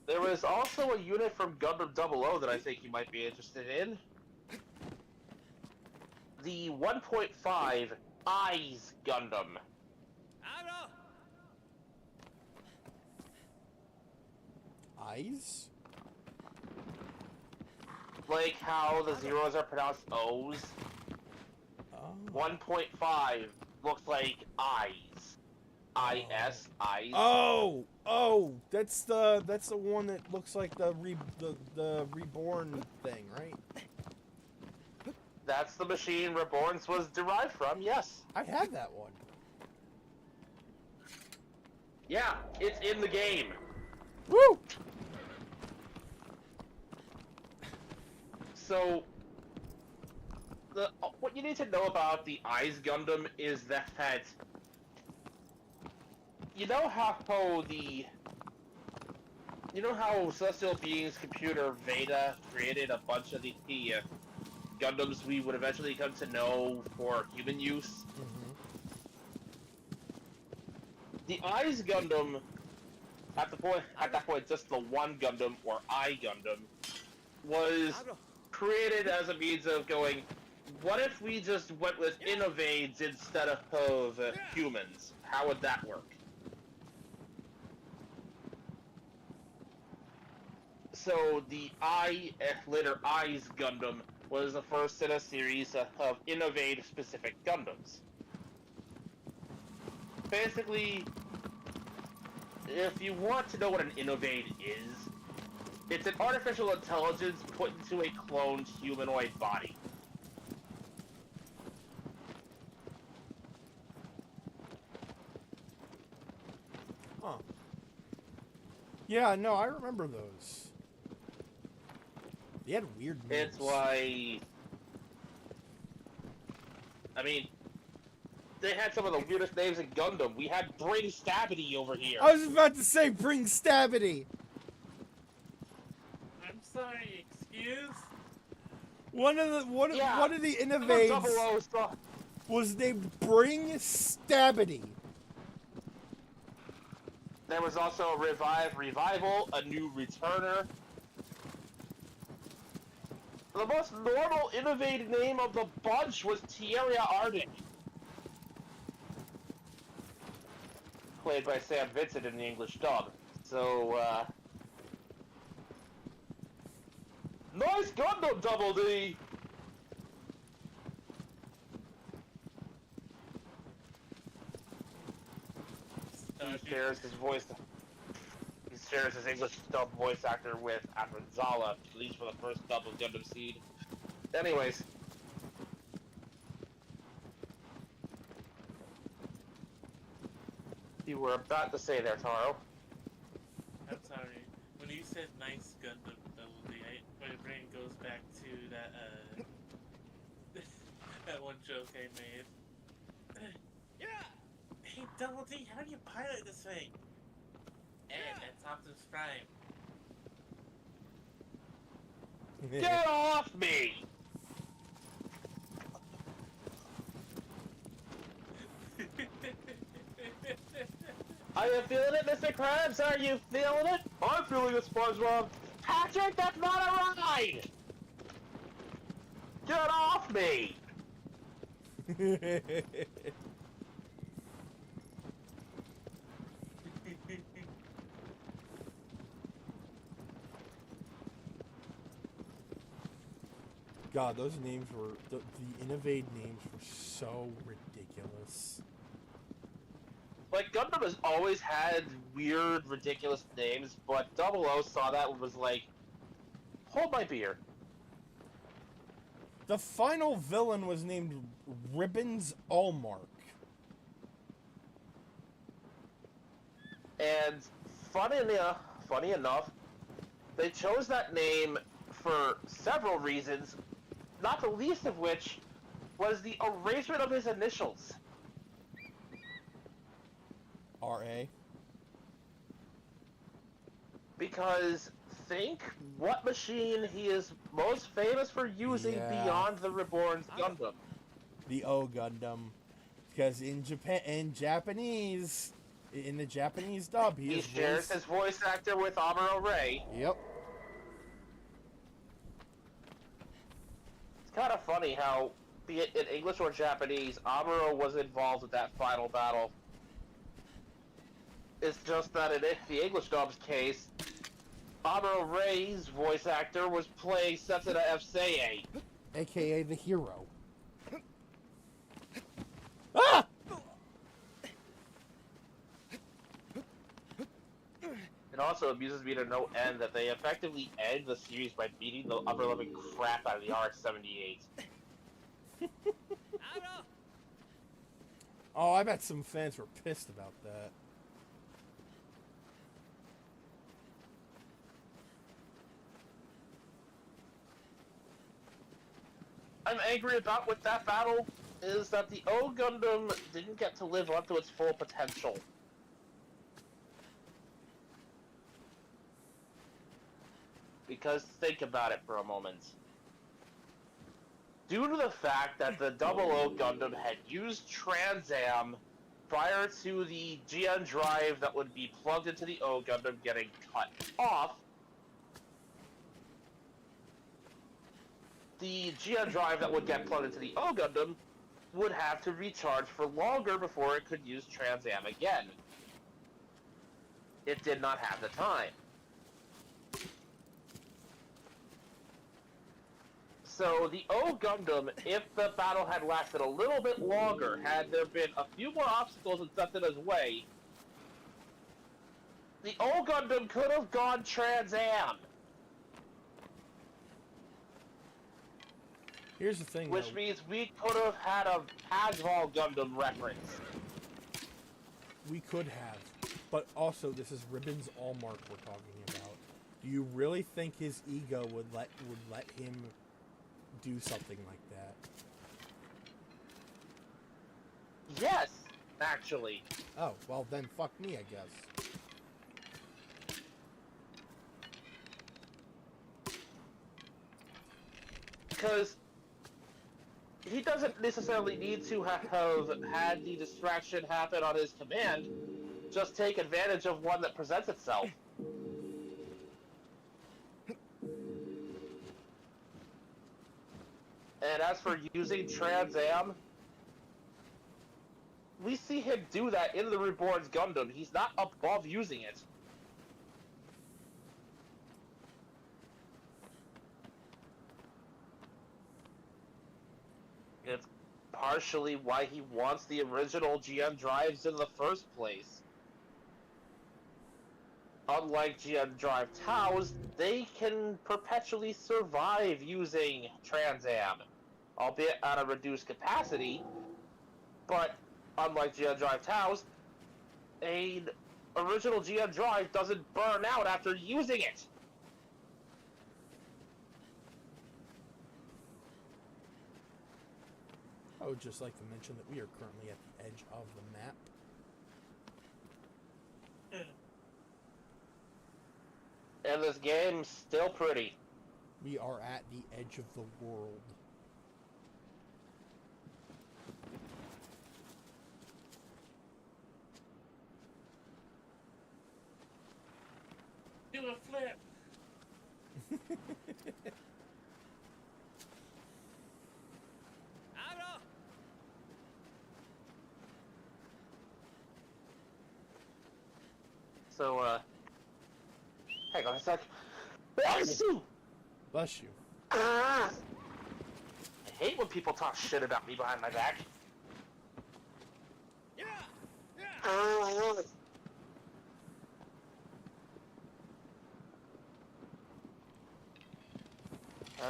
There was also a unit from Gundam 00 that I think you might be interested in. The 1.5 Eyes Gundam. Eyes? Like how the zeros are pronounced O's. Oh. 1.5 looks like eyes. I-S, eyes. Oh, that's the one that looks like the reborn thing, right? That's the machine Reborns was derived from, yes. I had that one. Yeah, it's in the game. Woo! So, what you need to know about the Eyes Gundam is that you know how Celestial Beings computer Veda created a bunch of the Gundams we would eventually come to know for human use? Mm-hmm. The Eyes Gundam, at that point, just the one Gundam, or Eye Gundam, was created as a means of going, what if we just went with Innovades instead of humans? How would that work? So the later Eyes Gundam was the first in a series of Innovade-specific Gundams. Basically, if you want to know what an Innovade is, it's an artificial intelligence put into a cloned humanoid body. Huh. Yeah, no, I remember those. They had weird names. It's why... I mean, they had some of the weirdest names in Gundam. We had Bring Stabity over here. I was about to say, bring Stabity. I'm sorry, excuse? One of the Innovades was named Bring Stabity. There was also Revival, a new returner. The most normal innovative name of the bunch was Tierra Arctic. Played by Sam Vincent in the English dub. So, Gundam Double D! He shares his voice. He shares his English dub voice actor with Afronzala, at least for the first dub of Gundam Seed. Anyways. You were about to say there, Taro. I'm sorry. When you said nice Gundam Double D, my brain goes back to that that one joke I made. Yeah. Hey Double D, how do you pilot this thing? And that's Optimus Prime. Get off me! Are you feeling it, Mr. Krabs? Are you feeling it? I'm feeling it, SpongeBob. Patrick, that's not a ride! Get off me! God, those names were the Innovate names were so ridiculous. Like, Gundam has always had weird, ridiculous names, but 00 saw that and was like, hold my beer. The final villain was named Ribbons Allmark. And funny enough, they chose that name for several reasons, not the least of which was the erasement of his initials. R.A. Because think what machine he is most famous for using beyond the Reborn's Gundam. The O Gundam. Because in Japanese, in the Japanese dub, He shares his voice actor with Amuro Ray. Yep. It's kind of funny how, be it in English or Japanese, Amuro was involved with that final battle. It's just that in the English dub's case, Amuro Ray's voice actor was playing Setsuna F. Seiei. A.K.A. the hero. Ah! It also amuses me to no end that they effectively end the series by beating the upper-living crap out of the RX-78. Oh, I bet some fans were pissed about that. I'm angry about with that battle is that the O Gundam didn't get to live up to its full potential. Because think about it for a moment. Due to the fact that the 00 Gundam had used Trans Am prior to the GN drive that would be plugged into the O Gundam getting cut off, the GN drive that would get plugged into the O Gundam would have to recharge for longer before it could use Trans Am again. It did not have the time. So the O Gundam, if the battle had lasted a little bit longer, had there been a few more obstacles in Setsuna's way, the O Gundam could have gone Trans Am. Here's the thing, Which though. means we could have had a Hasval Gundam reference. We could have. But also, this is Ribbons Allmark we're talking about. Do you really think his ego would let him do something like that? Yes, actually. Oh, well then fuck me, I guess. Because he doesn't necessarily need to have had the distraction happen on his command. Just take advantage of one that presents itself. And as for using Trans Am, we see him do that in the Reborn's Gundam. He's not above using it. partially why he wants the original GM drives in the first place. Unlike GM drive TOWs, they can perpetually survive using Trans Am, albeit at a reduced capacity, but unlike GM drive TOWs, an original GM drive doesn't burn out after using it. I would just like to mention that we are currently at the edge of the map. And this game's still pretty. We are at the edge of the world. Do a flip. So, hang on a sec. Bless you! Bless you. I hate when people talk shit about me behind my back.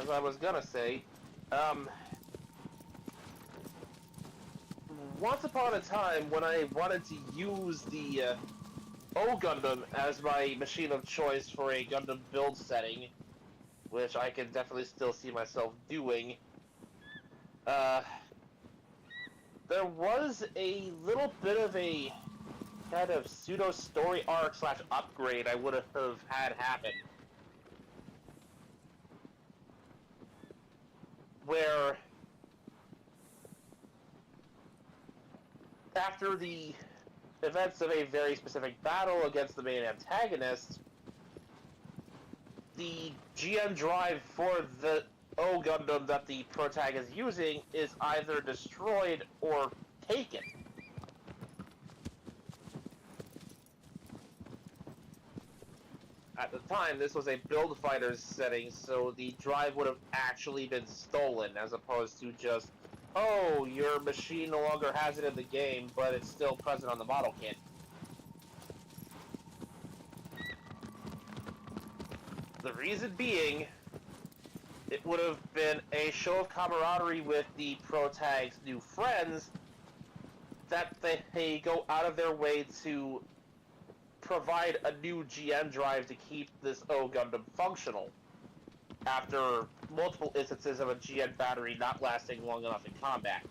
As I was gonna say, once upon a time when I wanted to use the O Gundam as my machine of choice for a Gundam build setting, which I can definitely still see myself doing, there was a little bit of a kind of pseudo-story arc / upgrade I would have had happen. Where, after the events of a very specific battle against the main antagonist, the GM drive for the O Gundam that the protagonist is using is either destroyed or taken. At the time, this was a build fighters setting, so the drive would have actually been stolen, as opposed to just, oh, your machine no longer has it in the game, but it's still present on the model kit. The reason being, it would have been a show of camaraderie with the protag's new friends that they go out of their way to provide a new GM drive to keep this O Gundam functional, after multiple instances of a GM battery not lasting long enough in combat.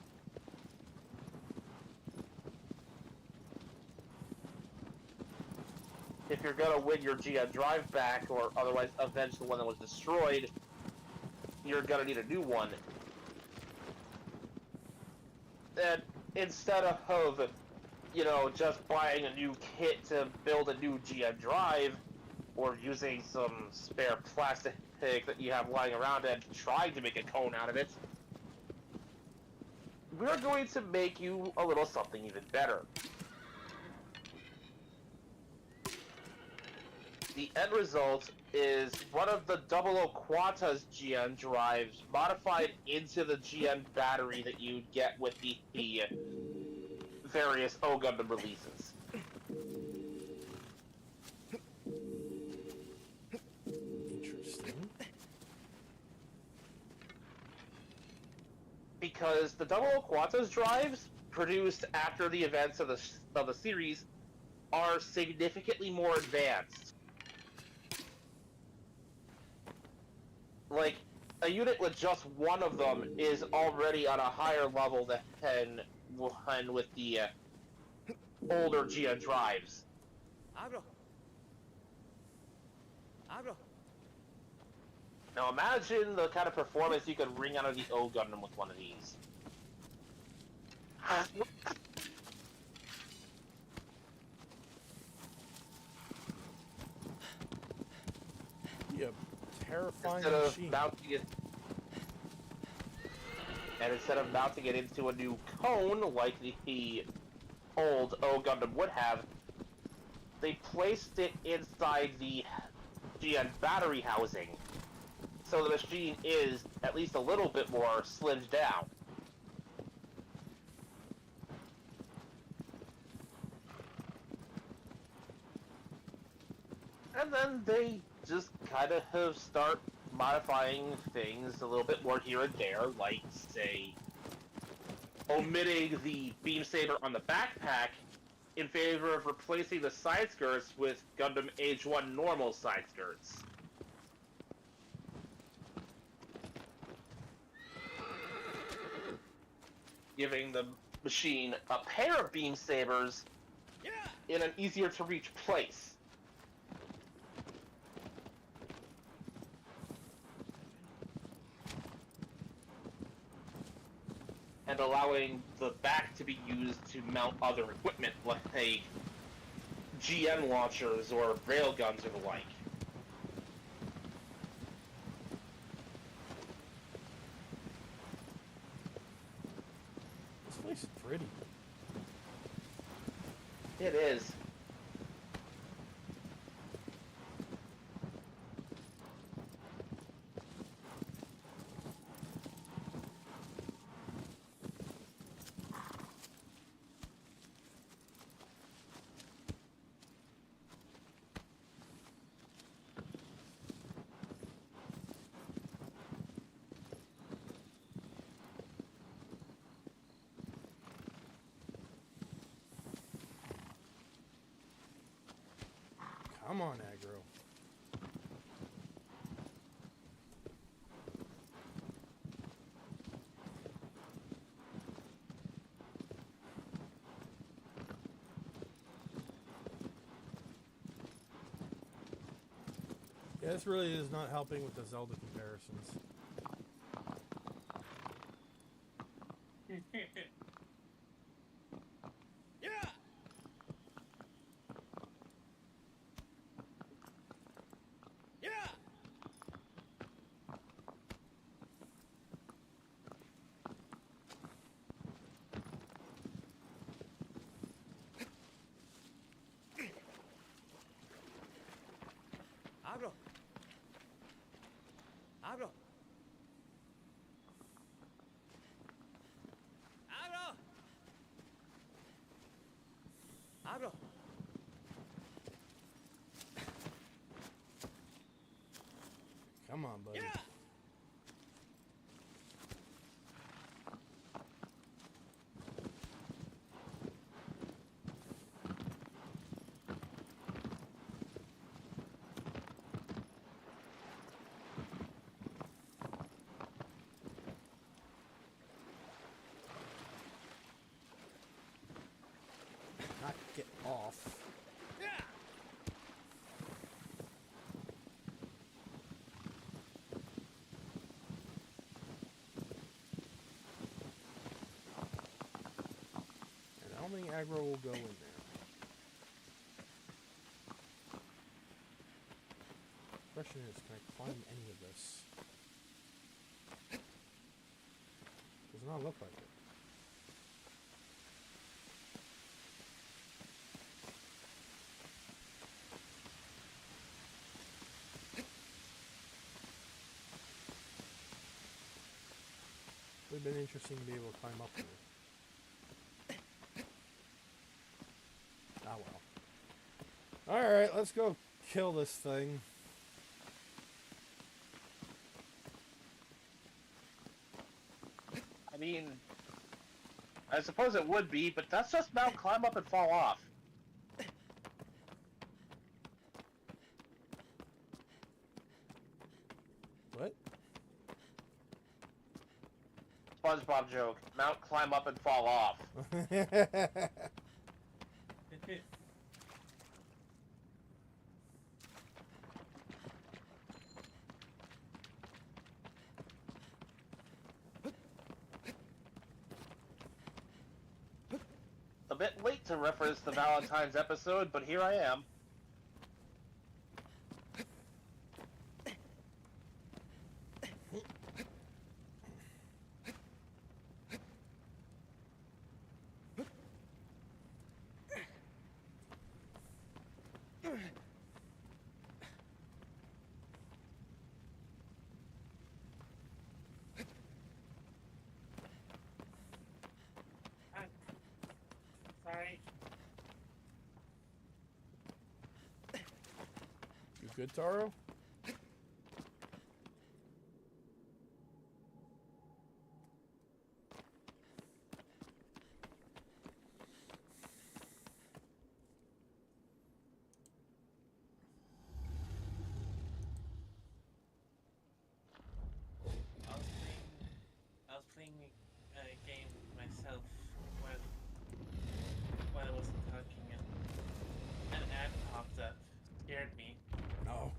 If you're gonna win your GM drive back, or otherwise avenge the one that was destroyed, you're gonna need a new one. And instead of, you know, just buying a new kit to build a new GM drive, or using some spare plastic that you have lying around and trying to make a cone out of it, we're going to make you a little something even better. The end result is one of the 00 Quanta's GM drives modified into the GM battery that you get with the various O Gundam releases. Interesting. Because the 00 Quanta's drives, produced after the events of the series, are significantly more advanced. Like, a unit with just one of them is already on a higher level than one with the older GM drives. Now imagine the kind of performance you could wring out of the O Gundam with one of these. Yeah, terrifying Instead of machine. mounting it, and instead of mounting it into a new cone like the old O Gundam would have, they placed it inside the GN battery housing, so the machine is at least a little bit more slimmed down. And then they just kind of start modifying things a little bit more here and there, like, say, omitting the beam saber on the backpack in favor of replacing the side skirts with Gundam Age 1 normal side skirts. Giving the machine a pair of beam sabers in an easier to reach place. And allowing the back to be used to mount other equipment, like GM launchers or railguns or the like. This place is pretty. It is. Come on, aggro. Yeah, this really is not helping with the Zelda comparisons. Abro. Abro. Abro. Abro. Come on, buddy. Yeah. Not get off. Yeah. And I don't think aggro will go in there. Question is, can I climb any of this? Does not look like it. Would have been interesting to be able to climb up there. Ah well. Alright, let's go kill this thing. I mean, I suppose it would be, but that's just mount, climb up, and fall off. What? SpongeBob joke. Mount, climb up, and fall off. A bit late to reference the Valentine's episode, but here I am. Sorry. good, Taro? I was playing a game myself when I wasn't talking, and an ad popped up, scared me. No.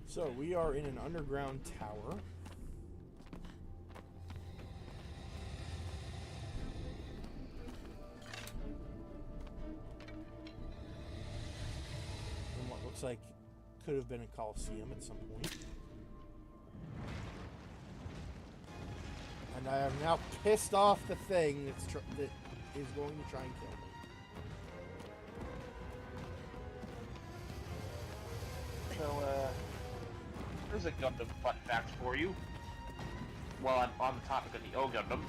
So we are in an underground tower. In what looks like could have been a Colosseum at some point. And I have now pissed off the thing that is going to try and kill me. So, here's a Gundam fun fact for you. While I'm on the topic of the O Gundam.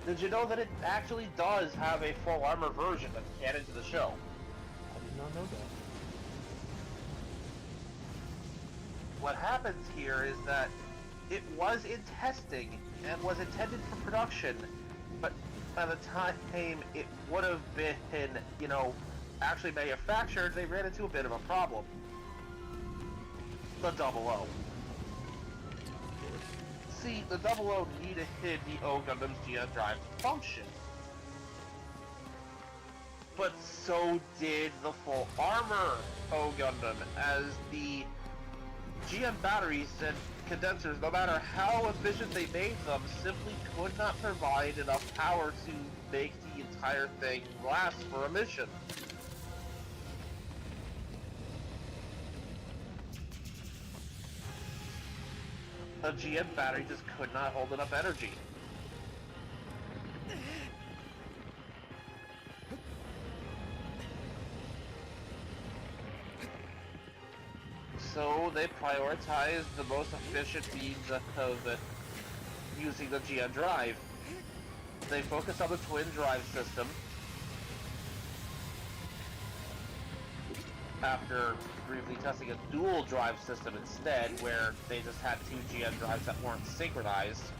Did you know that it actually does have a full armor version that's canon to the show? I did not know that. What happens here is that it was in testing and was intended for production, but by the time it would have been, actually manufactured, they ran into a bit of a problem. The Double O. See, the Double O needed the O Gundam's GN drive to function. But so did the full armor O Gundam, as the GM batteries and condensers, no matter how efficient they made them, simply could not provide enough power to make the entire thing last for a mission. The GM battery just could not hold enough energy. So they prioritized the most efficient means of using the GN drive. They focused on the twin drive system after briefly testing a dual drive system instead, where they just had two GN drives that weren't synchronized.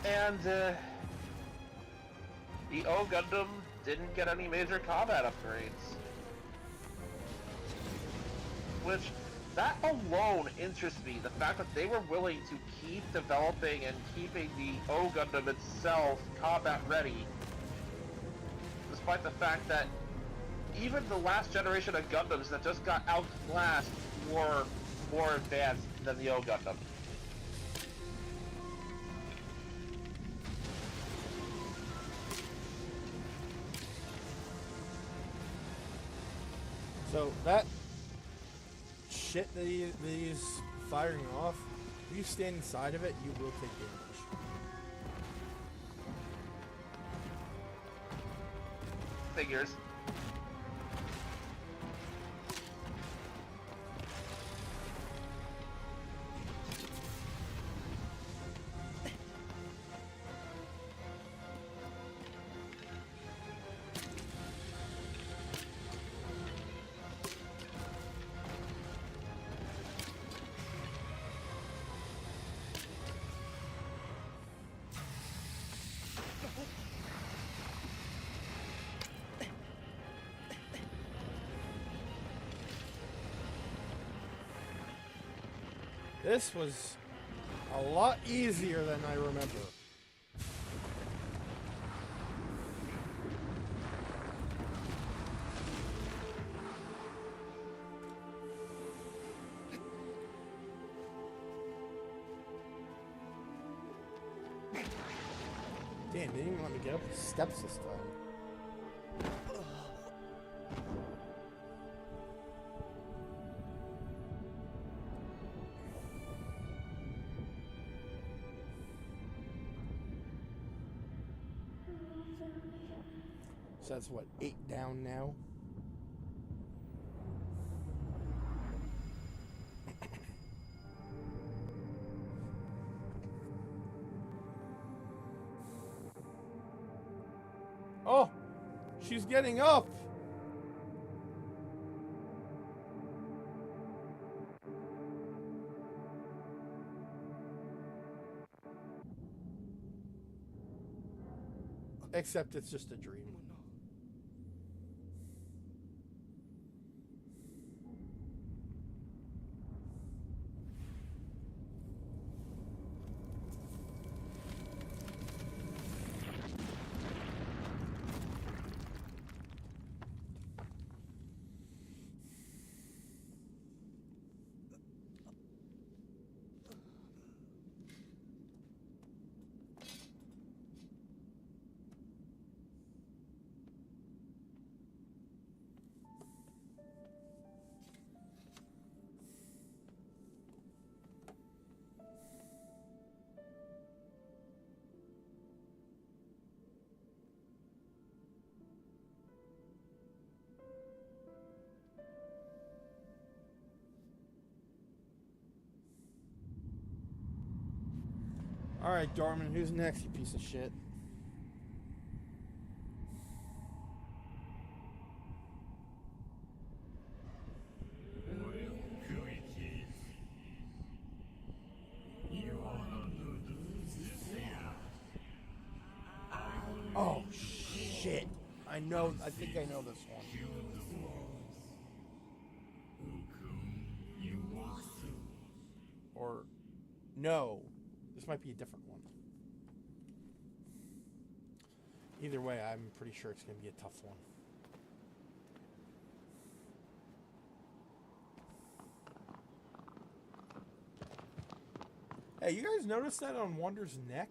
And the O Gundam didn't get any major combat upgrades. Which, that alone interests me, the fact that they were willing to keep developing and keeping the O Gundam itself combat ready, despite the fact that even the last generation of Gundams that just got outclassed were more advanced than the O Gundam. So that shit that he's firing off, if you stand inside of it, you will take damage. Figures. This was a lot easier than I remember. Damn, they didn't even let me get up the steps this time. So that's what, 8 down now? Oh! She's getting up! Except it's just a dream. Alright, Dorman, who's next, you piece of shit? Oh, shit. I think I know this one. Or, no. This might be a different one. Either way, I'm pretty sure it's going to be a tough one. Hey, you guys notice that on Wander's neck?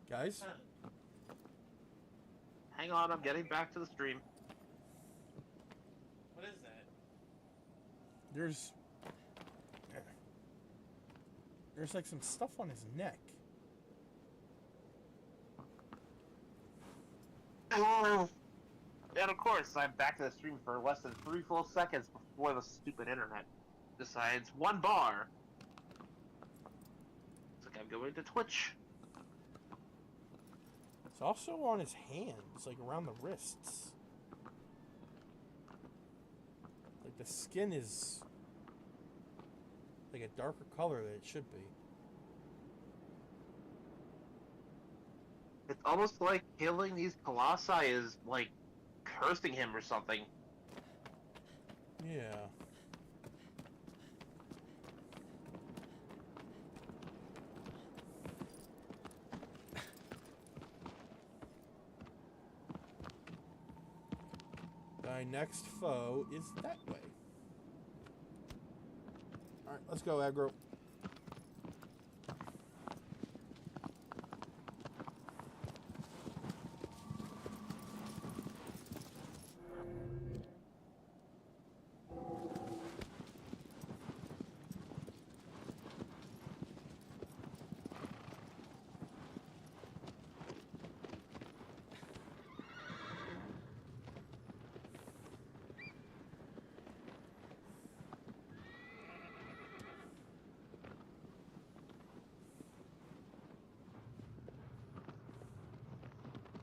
Guys? Hang on, I'm getting back to the stream. What is that? There's like some stuff on his neck. And of course, I'm back to the stream for less than 3 full seconds before the stupid internet decides one bar. It's like I'm going to Twitch. It's also on his hands, like around the wrists. Like the skin is like a darker color than it should be. It's almost like killing these Colossi is like cursing him or something. Yeah. Thy next foe is that way. Alright, let's go, aggro.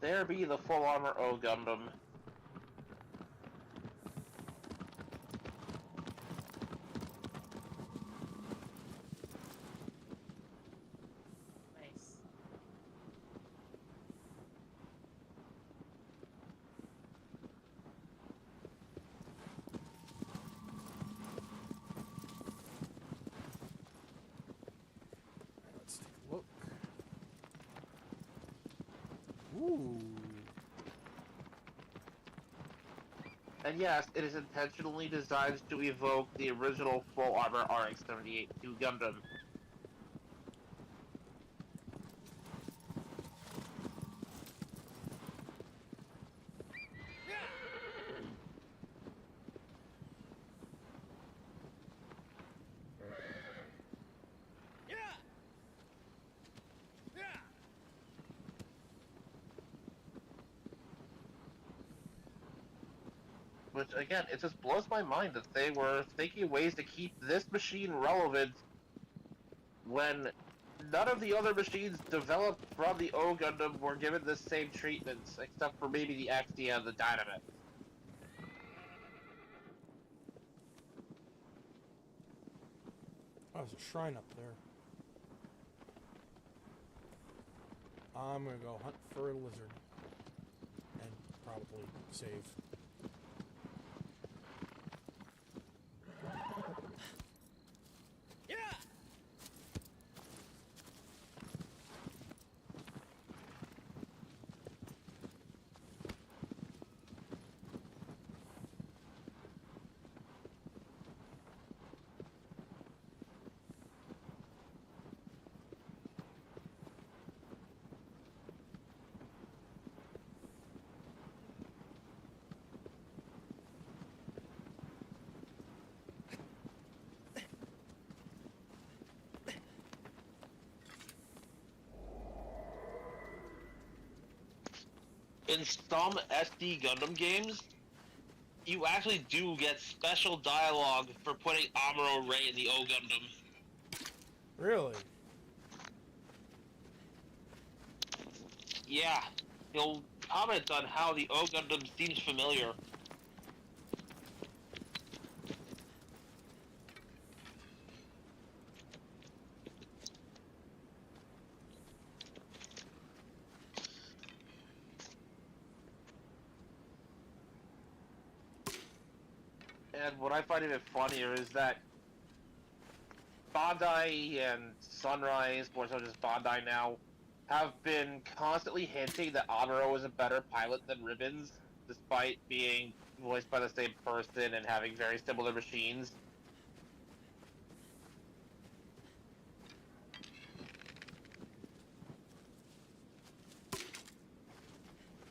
There be the full armor O Gundam. Nice. Let's take a look. Ooh. And yes, it is intentionally designed to evoke the original full armor RX-78 2 Gundam. Yeah. Which, again, it just blows my mind that they were thinking ways to keep this machine relevant when none of the other machines developed from the O Gundam were given the same treatments, except for maybe the XD and the Dynamite. Oh, there's a shrine up there. I'm gonna go hunt for a lizard. And probably save. Yeah. In some SD Gundam games, you actually do get special dialogue for putting Amuro Ray in the O Gundam. Really? Yeah, he'll comment on how the O Gundam seems familiar. And what I find even funnier is that Bandai and Sunrise, more so just Bandai now, have been constantly hinting that Amuro is a better pilot than Ribbons, despite being voiced by the same person and having very similar machines.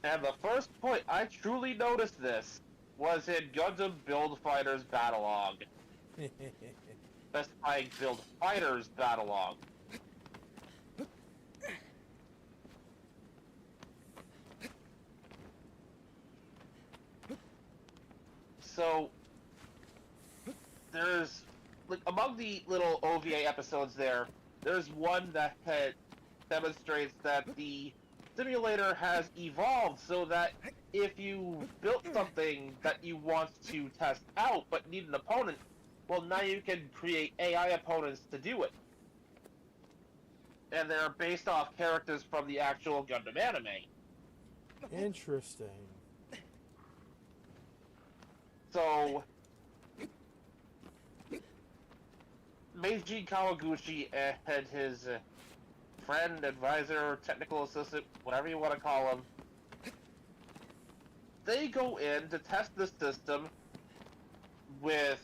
And the first point I truly noticed this was in Gundam Build Fighters Battlelog. Specifying Build Fighters Battlelog. So, there's, like, among the little OVA episodes there's one that demonstrates that the simulator has evolved so that if you built something that you want to test out but need an opponent, well, now you can create AI opponents to do it. And they're based off characters from the actual Gundam anime. Interesting. So, Meiji Kawaguchi and his friend, advisor, technical assistant, whatever you want to call him, they go in to test the system with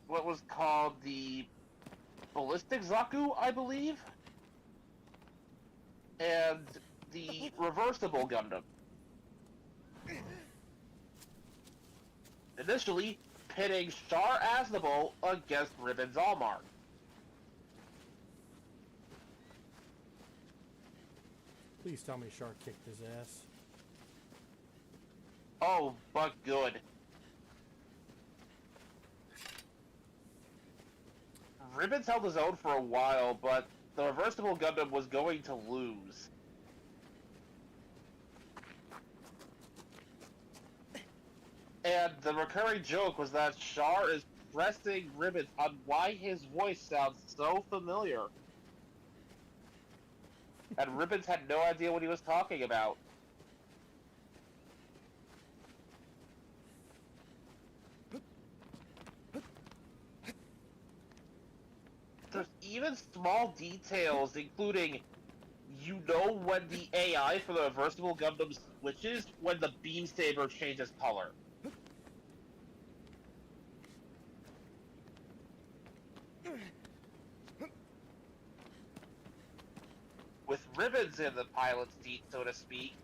what was called the Ballistic Zaku, I believe, and the Reversible Gundam. Initially, pitting Char Aznable against Ribbons Allmark. Please tell me Shark kicked his ass. Oh, but good. Ribbons held his own for a while, but the Reversible Gundam was going to lose. And the recurring joke was that Char is pressing Ribbons on why his voice sounds so familiar. And Ribbons had no idea what he was talking about. There's even small details, including, you know when the AI for the Reversible Gundam switches when the Beam Saber changes color. With Ribbons in the pilot's seat, so to speak,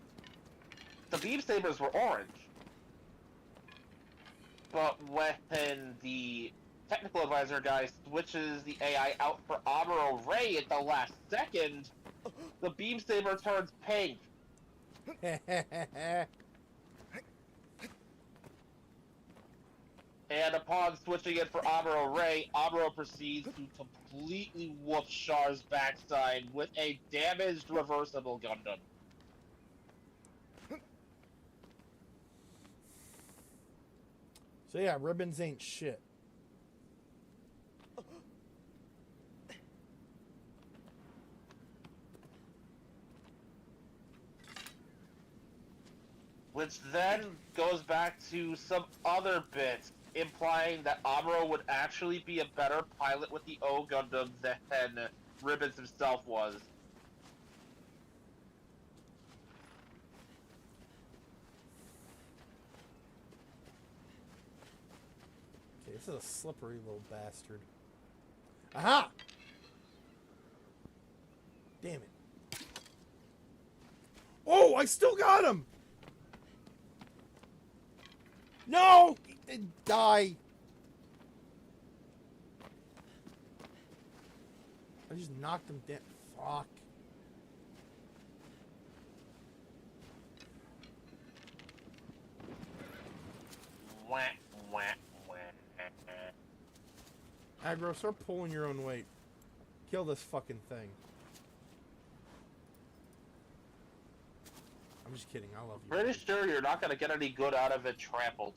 the Beam Sabers were orange. But when the technical advisor guy switches the AI out for Amuro Ray at the last second, the Beam Saber turns pink. And upon switching it for Amuro Ray, Amuro proceeds to completely whoop Char's backside with a damaged reversible Gundam. So yeah, ribbons ain't shit. Which then goes back to some other bits, implying that Amuro would actually be a better pilot with the O Gundam than Ribbons himself was. Okay, this is a slippery little bastard. Aha! Damn it. Oh, I still got him! No! He didn't die. I just knocked him down. Fuck. Wah, wah, wah. Aggro, start pulling your own weight. Kill this fucking thing. I'm just kidding. I love you. Pretty sure you're not gonna get any good out of it trampled.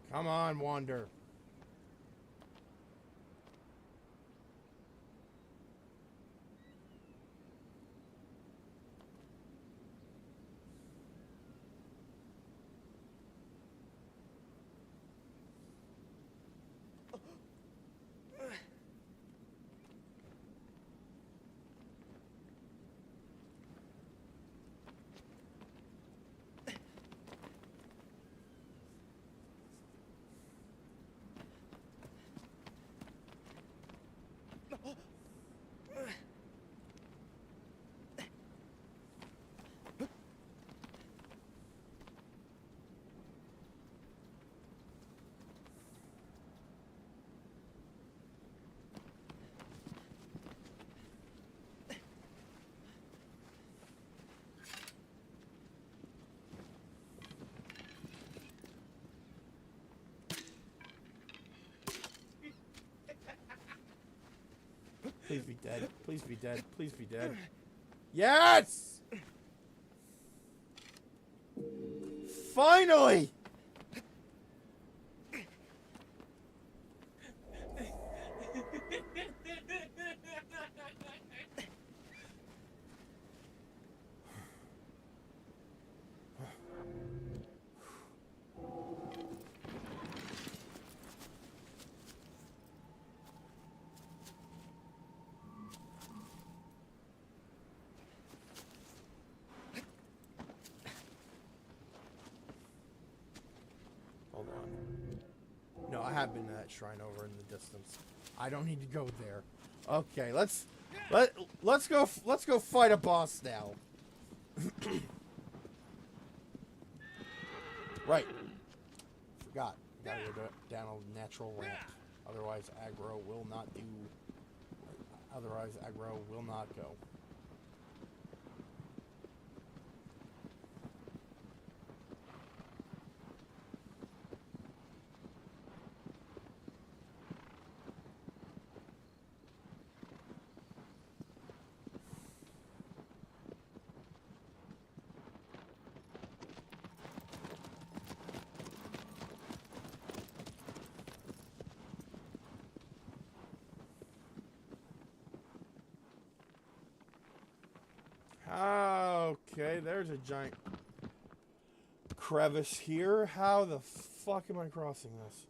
Come on, Wander. Please be dead. Please be dead. Please be dead. Yes! Finally! Hold on. No, I have been to that shrine over in the distance. I don't need to go there. Okay, let's go fight a boss now. Right. Forgot. Gotta go down a natural ramp. Otherwise aggro will not do. Otherwise aggro will not go. Okay, there's a giant crevice here. How the fuck am I crossing this?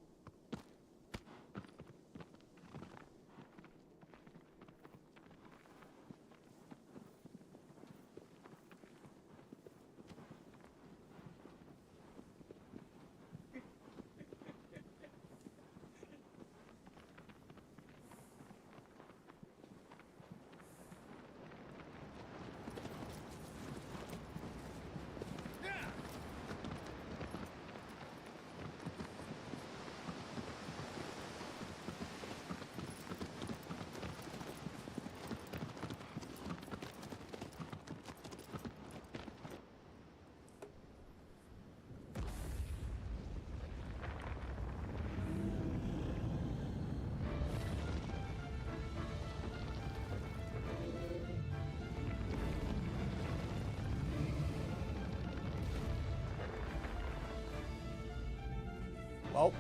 Well.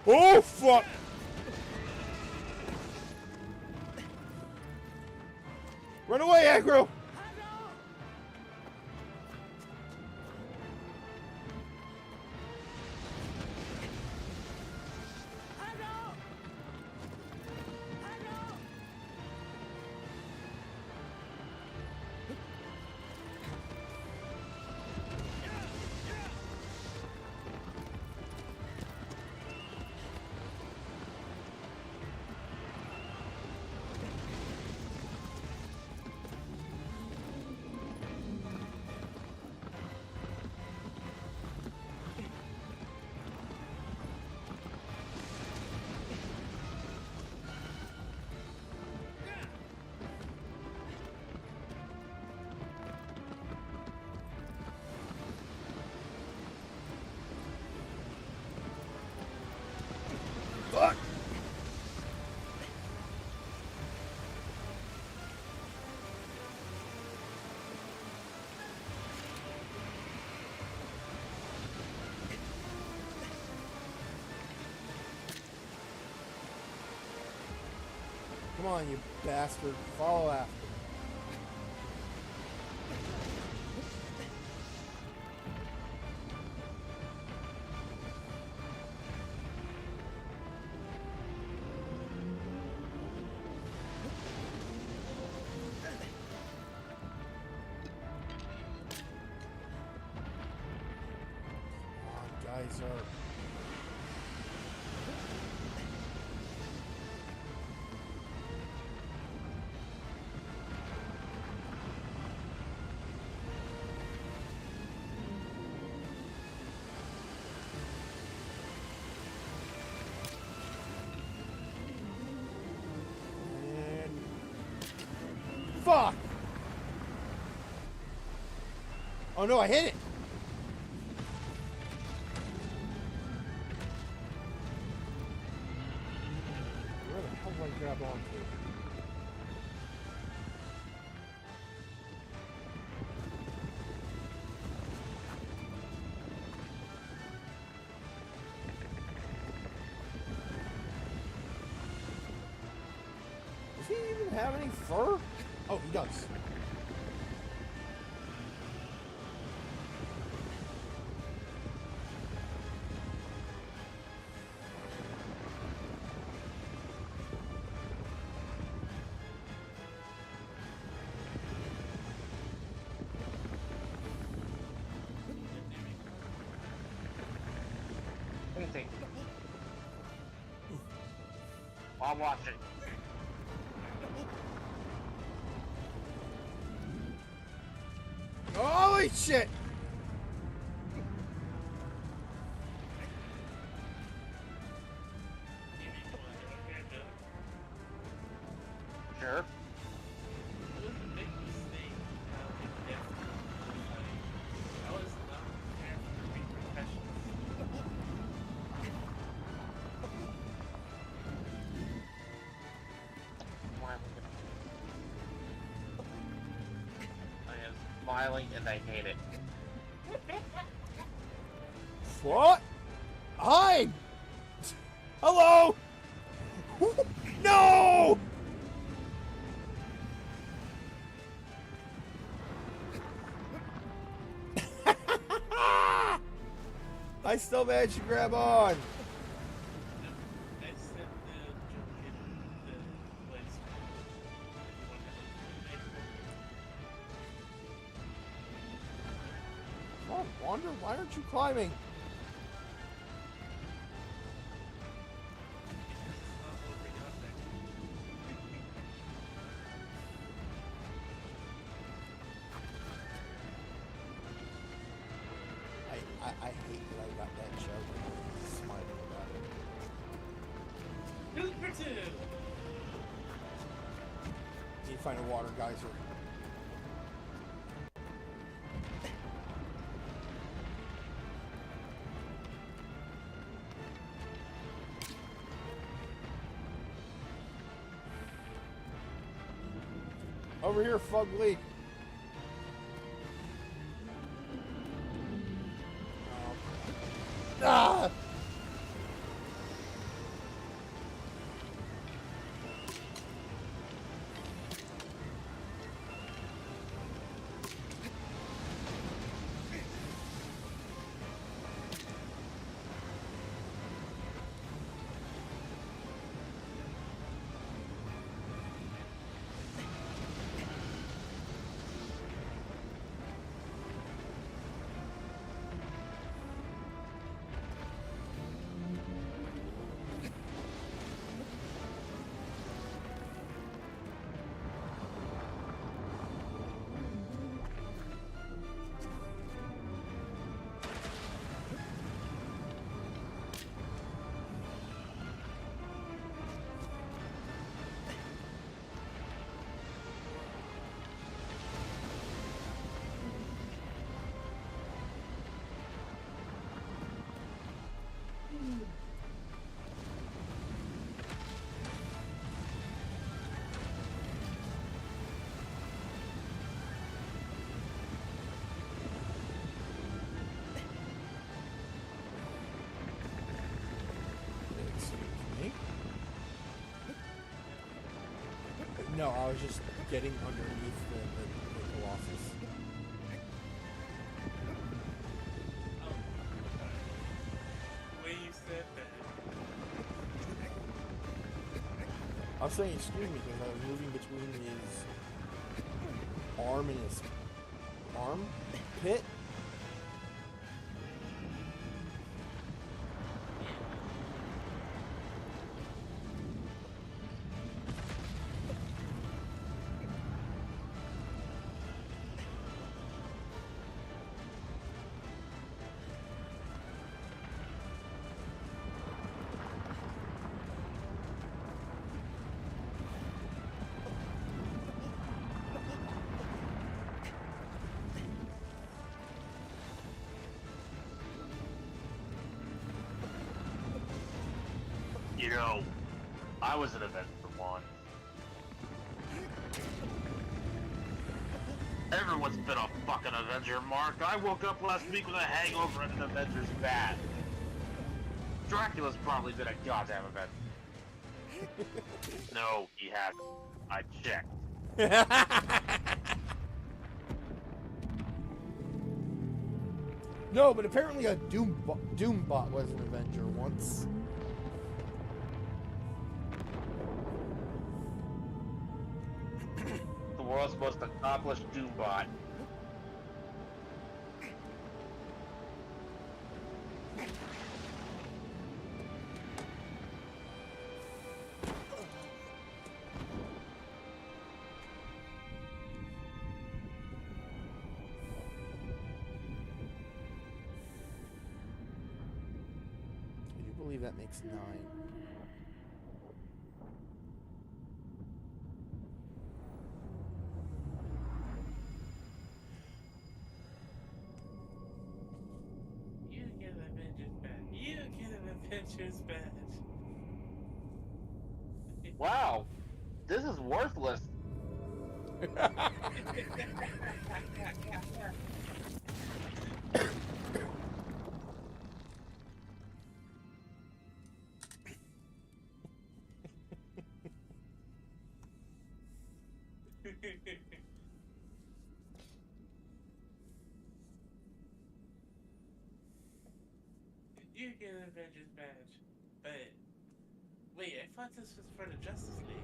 Oh, fuck! Run away, aggro! Fuck! Come on, you bastard. Follow after. Guys are... And... Fuck! Oh no, I hit it! Where the hell did I grab onto? Does he even have any fur? Oh, he does. Anything. I'm watching. Holy shit! Sure. I am smiling and I hate it. What? Hi! Hello? No! I still managed to grab on. I said the joke in the place. Come on, Wander, why aren't you climbing? I hate that I got that joke. I'm smiling about it. Who's for two? Need to find a water geyser. Over here, Fugly. Ah! No, I was just getting underneath the Colossus. Oh, the way you said that. I was saying excuse me because I was moving between his arm and his arm pit. You know, I was an Avenger one. Everyone's been a fucking Avenger, Mark. I woke up last week with a hangover and an Avenger's bad. Dracula's probably been a goddamn Avenger. No, he hasn't. I checked. No, but apparently a Doombot was an Avenger once. The world's most accomplished Doombot. I do believe that makes 9. You get an Avengers badge. You get an Avengers badge. Wow, this is worthless. get an Avengers badge. But wait, I thought this was for the Justice League.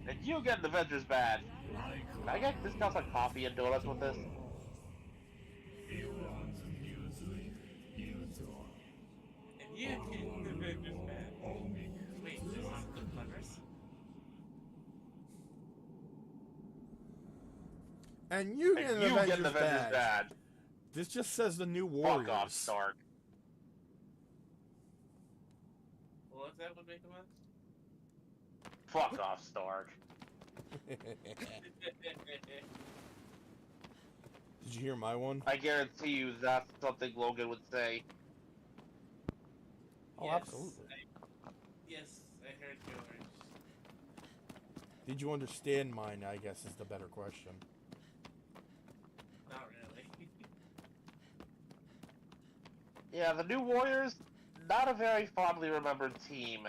And you get an Avengers badge. Can I get discounts on coffee and donuts with this? And you get an Avengers badge. Wait, this isn't the plumbers? And you get And an you Avengers, get an Avengers badge. This just says the new Warriors. Fuck off, Stark. What if that would make a month? Fuck off, Stark. Did you hear my one? I guarantee you that's something Logan would say. Oh, Yes, absolutely. Yes, I heard yours. Did you understand mine, I guess, is the better question. Not really. Yeah, the new Warriors, not a very fondly remembered team.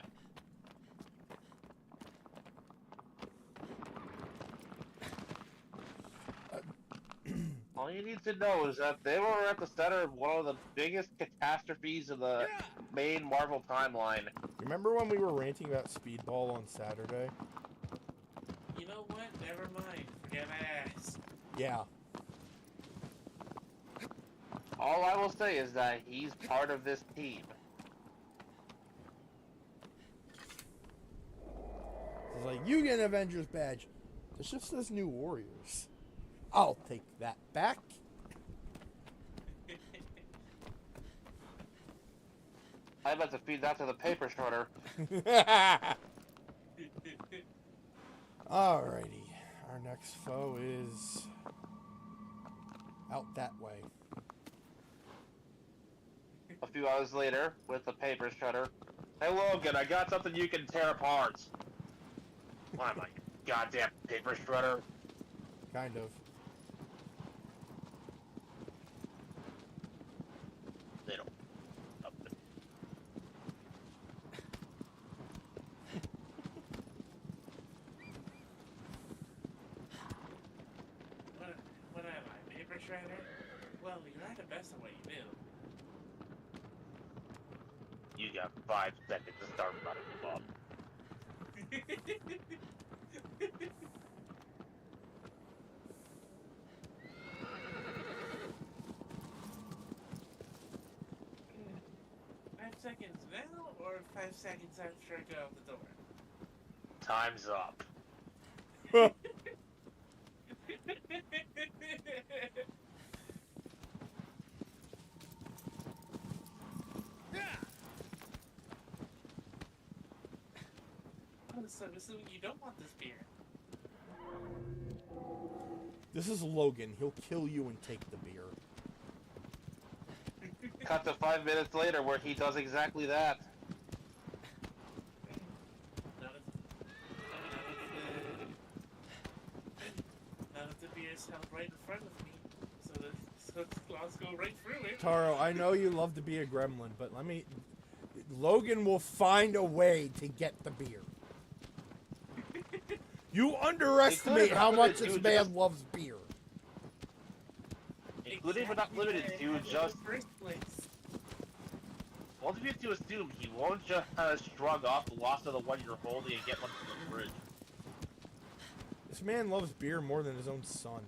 All you need to know is that they were at the center of one of the biggest catastrophes in the main Marvel timeline. Remember when we were ranting about Speedball on Saturday? You know what? Never mind. Forget I asked. Yeah. All I will say is that he's part of this team. It's like, you get an Avengers badge. This just says new Warriors. I'll take that back. I meant to feed that to the paper shredder. Alrighty. Our next foe is out that way. A few hours later, with the paper shredder. Hey Logan, I got something you can tear apart. Why am I goddamn paper shredder? Kind of. They don't. What am I, paper shredder? Well, you're not the best at what you do. You got 5 seconds to start running them up. Seconds now, or 5 seconds after I go out the door? Time's up. So I'm assuming you don't want this beer. This is Logan. He'll kill you and take the beer. Cut to 5 minutes later where he does exactly that. Now that the beer is held right in front of me, so the claws go right through it. Taro, I know you love to be a gremlin, but Logan will find a way to get the beer. You underestimate how much this man loves beer. Including but not limited to just... First place. Well, if you have to assume he won't just shrug off the loss of the one you're holding and get one from the fridge. This man loves beer more than his own son.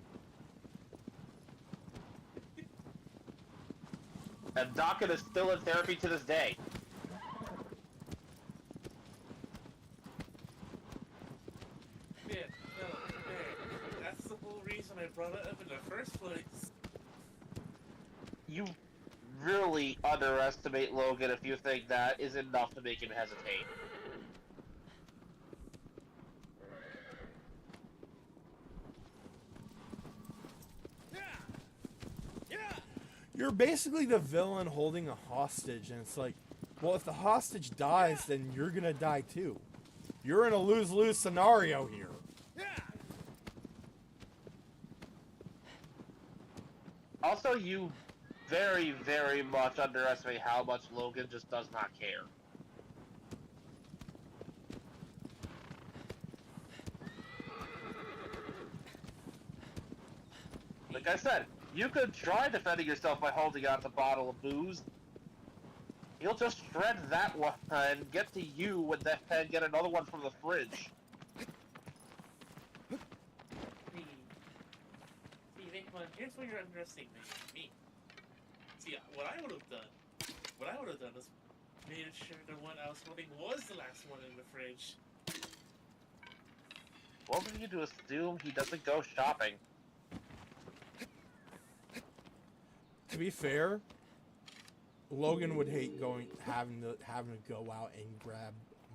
And Docket is still in therapy to this day. Yeah, no, that's the whole reason I brought it up in the first place. You really underestimate Logan if you think that is enough to make him hesitate. You're basically the villain holding a hostage, and it's like, well, if the hostage dies, then you're gonna die too. You're in a lose-lose scenario here. Also, you very, very much underestimate how much Logan just does not care. Like I said, You could try defending yourself by holding out the bottle of booze. He'll just shred that one and get to you and then get another one from the fridge. See, Nickman, here's where you're underestimating me. See, what I would have done is made sure the one I was holding was the last one in the fridge. What were you to assume he doesn't go shopping? To be fair, Logan would hate having to go out and grab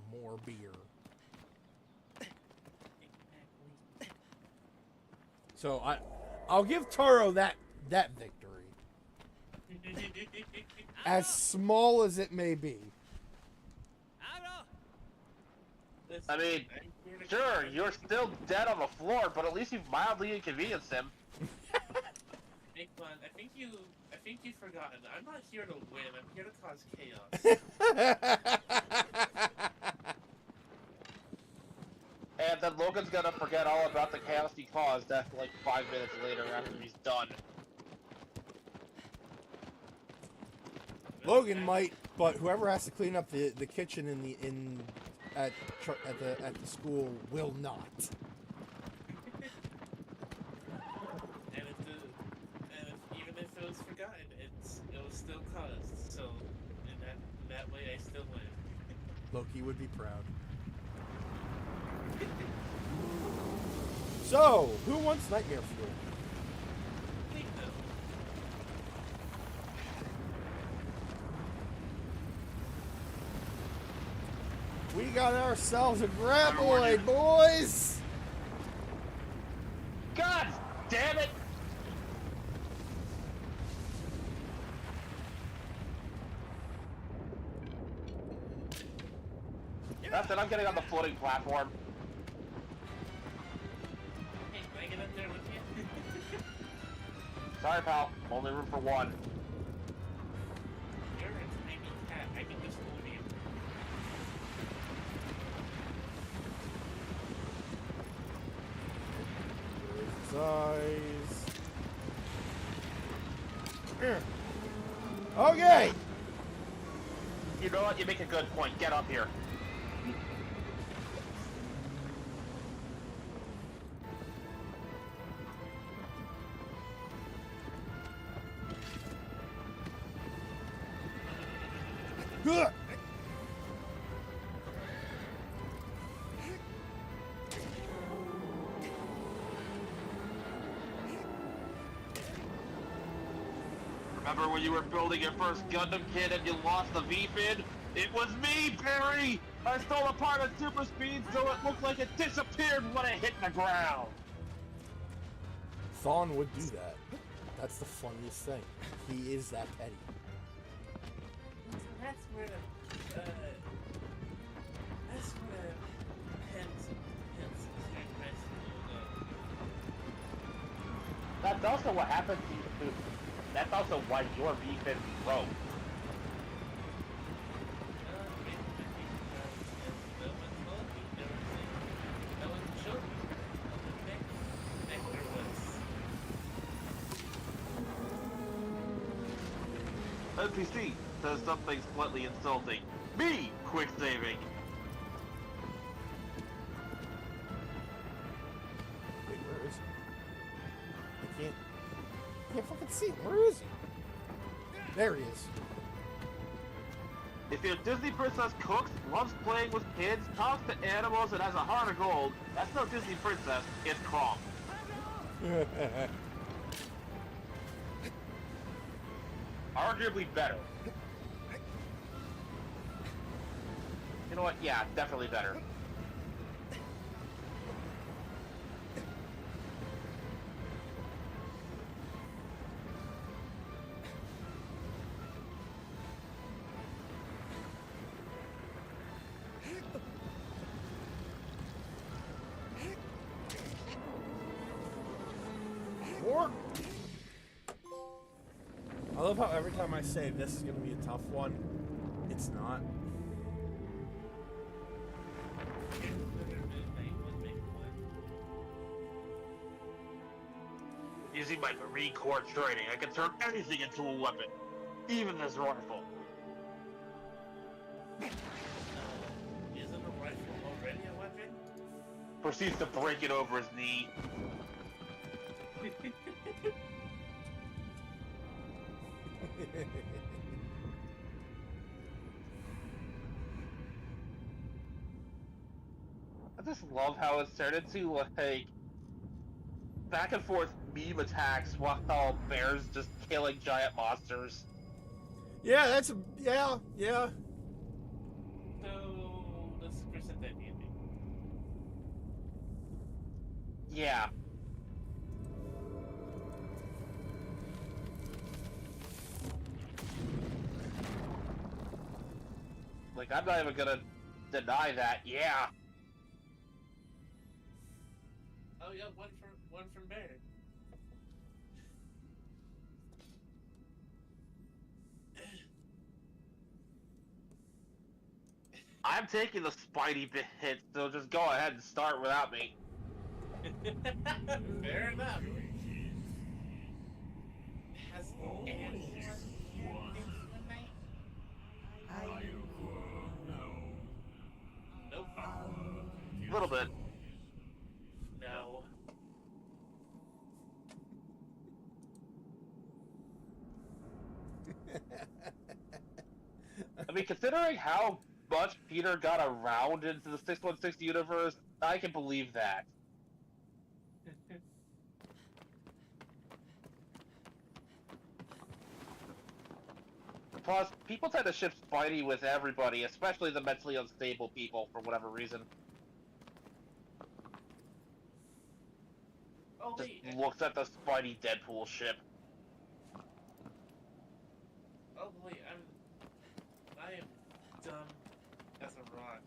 more beer. So I'll give Taro that victory, as small as it may be. I mean, sure, you're still dead on the floor, but at least you've mildly inconvenienced him. Nickman, I think you've forgotten. I'm not here to win. I'm here to cause chaos. And then Logan's gonna forget all about the chaos he caused like 5 minutes later after he's done. Logan might, but whoever has to clean up the kitchen at the school will not. Even if it was forgotten, it was still caused. So in that way, I still win. Loki would be proud. So, who wants nightmare fuel? Think though. We got ourselves a graboid, boys! God damn it! That's it, I'm getting on the floating platform. Hey, can I get up there with you? Sorry, pal. Only room for one. You're a tiny cat. I can just move you. Size. Here. Okay! You know what? You make a good point. Get up here. Ugh. Remember when you were building your first Gundam kit and you lost the V-fin? It was me, Perry! I stole a part of Super Speed so it looked like it disappeared when it hit the ground! Thawne would do that. That's the funniest thing. He is that petty. That's where the hens during high school go. That's also what happened to you, too. That's also why your V-fin broke. NPC says something slightly insulting. Me, quick saving. Wait, where is he? I can't fucking see him. Where is he? There he is. If your Disney princess cooks, loves playing with kids, talks to animals, and has a heart of gold, that's no Disney princess, it's Kronk. Arguably better. You know what? Yeah, definitely better. More. I love how every time I say this is going to be a tough one, it's not. Using my Marine Corps training, I can turn anything into a weapon, even this rifle. Isn't a rifle already a weapon? Proceeds to break it over his knee. I just love how it's turned into, like, back and forth meme attacks while Bear's just killing giant monsters. Yeah, that's a yeah. So let's present that ending. Yeah. Like, I'm not even gonna deny that, yeah. Oh yeah, one from Bear. I'm taking the Spidey hit, so just go ahead and start without me. Fair enough. Has anyone been through a night? Nope. A little bit. No. I mean, considering how much Peter got around into the 616 universe, I can believe that. Plus, people tend to ship Spidey with everybody, especially the mentally unstable people, for whatever reason. Oh Just wait. looks at the Spidey Deadpool ship. Oh wait. I am dumb as a rock.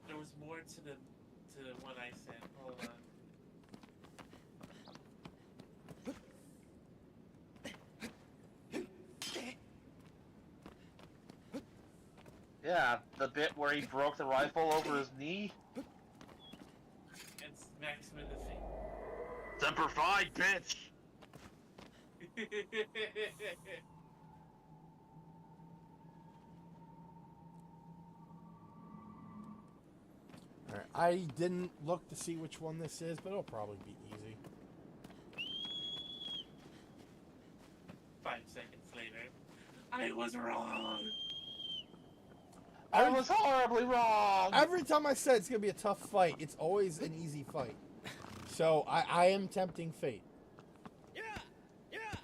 There was more to the one I sent. Hold on. Yeah, the bit where he broke the rifle over his knee. It's Maximum Defeat. Semper Fi, bitch! Alright, I didn't look to see which one this is, but it'll probably be easy. 5 seconds later, I was wrong. I was horribly wrong! Every time I said it's gonna be a tough fight, it's always an easy fight. So I am tempting fate. Yeah! Yeah!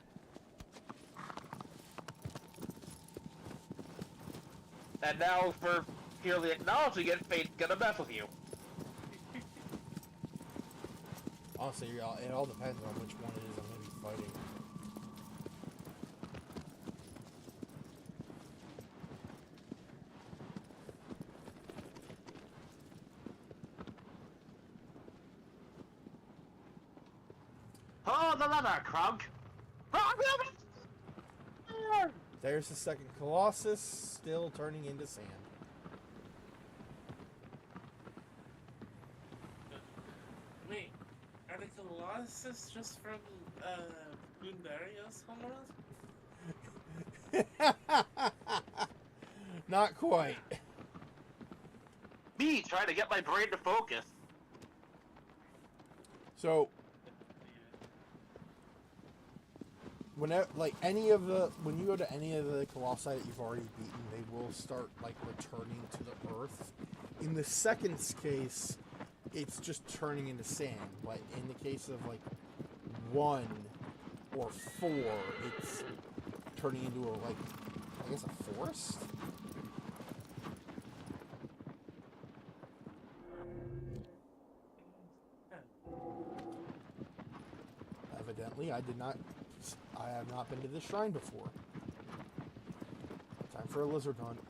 And now, for purely acknowledging it, fate's gonna mess with you. Honestly, it all depends on which one it is I'm gonna be fighting. Oh, the leather, Krunk! There's the second Colossus, still turning into sand. Wait, are the Colossus just from Bundario's homeworld? Not quite. Me trying to get my brain to focus. So, whenever, like, when you go to any of the colossi that you've already beaten, they will start, like, returning to the earth. In the second case, it's just turning into sand. But in the case of, like, 1 or 4, it's turning into a, like, I guess a forest? Evidently, I have not been to this shrine before. Time for a lizard hunt.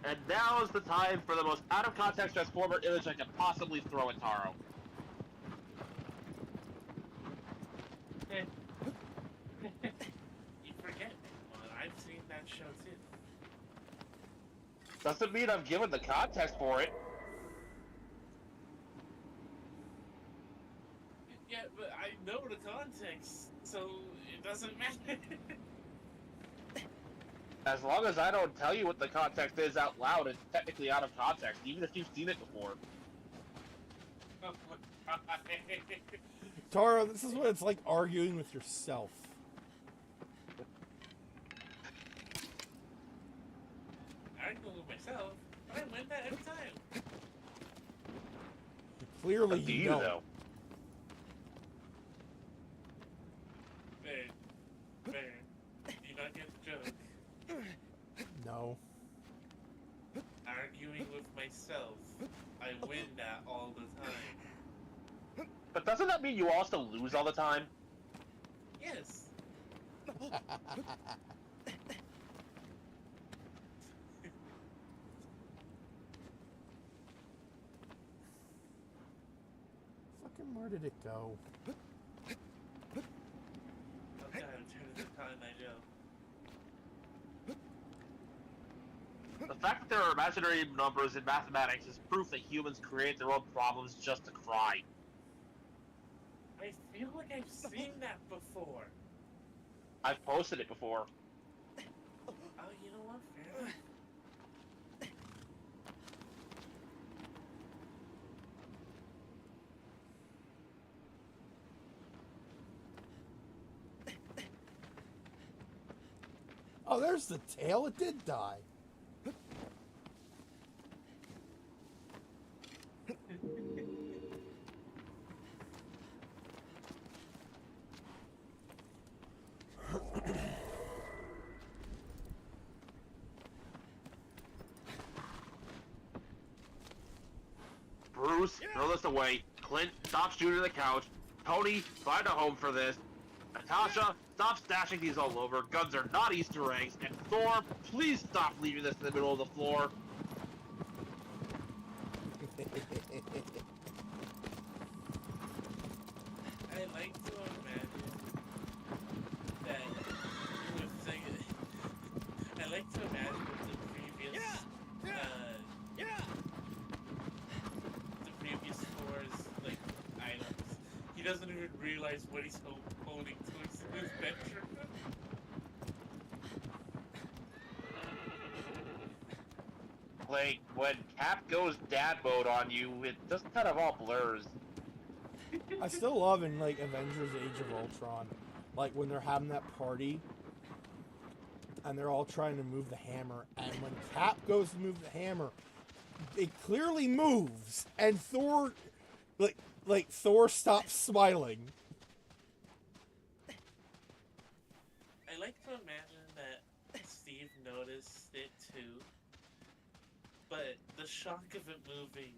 And now is the time for the most out-of-context Transformer image I could possibly throw at Taro. You forget. Well, I've seen that show too. Doesn't mean I'm given the context for it. Yeah, doesn't matter. As long as I don't tell you what the context is out loud, it's technically out of context, even if you've seen it before. Oh my god. Tara, this is what it's like arguing with yourself. I go with myself, but I win that every time. Clearly Up to you you, don't. though. Fair. Do you not get the joke? No. Arguing with myself, I win that all the time. But doesn't that mean you also lose all the time? Yes. Fucking where did it go? Oh god, I'm turning to Cotton Eye Joe. The fact that there are imaginary numbers in mathematics is proof that humans create their own problems just to cry. I feel like I've seen that before. I've posted it before. Oh, you know what? Fair enough. Oh, there's the tail. It did die. Bruce, throw this away. Clint, stop shooting the couch. Tony, find a home for this. Natasha, stop stashing these all over. Guns are not Easter eggs. And Thor, please stop leaving this in the middle of the floor. I like to imagine that with the, I like to imagine with the previous the previous Thor's like items. He doesn't even realize what he's holding to his bedroom. Like, when Cap goes dad mode on you, it just kind of all blurs. I still love in like Avengers Age of Ultron, like when they're having that party and they're all trying to move the hammer, and when Cap goes to move the hammer, it clearly moves, and Thor, like Thor stops smiling. I like to imagine that Steve noticed it too, but the shock of it moving,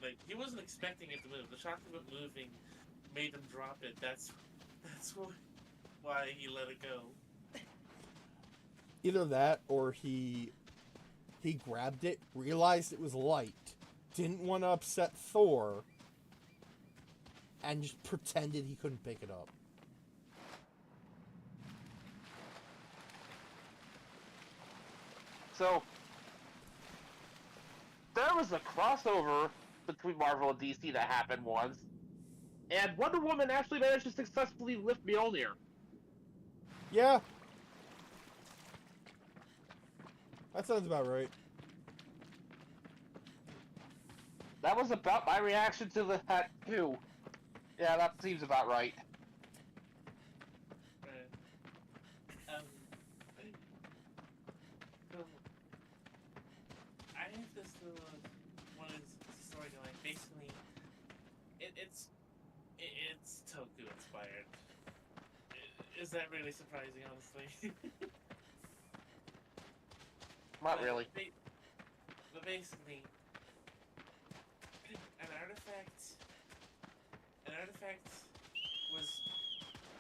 like he wasn't expecting it to move. The shock of it moving made him drop it. That's why he let it go. Either that, or he grabbed it, realized it was light, didn't want to upset Thor, and just pretended he couldn't pick it up. So, there was a crossover between Marvel and DC that happened once, and Wonder Woman actually managed to successfully lift Mjolnir. Yeah. That sounds about right. That was about my reaction to that, too. Yeah, that seems about right. Right. So, I have this little one is storyline. Basically, it's Toku inspired. Is that really surprising, honestly? Not really. But basically, an artifact was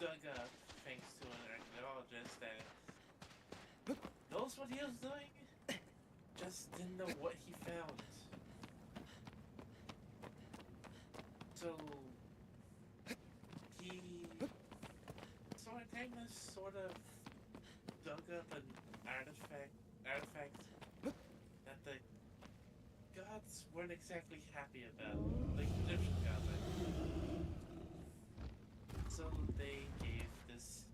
dug up thanks to an archaeologist that knows what he was doing, just didn't know what he found. So Antagonist sort of dug up an artifact that the gods weren't exactly happy about, like Egyptian gods, I mean. So they gave this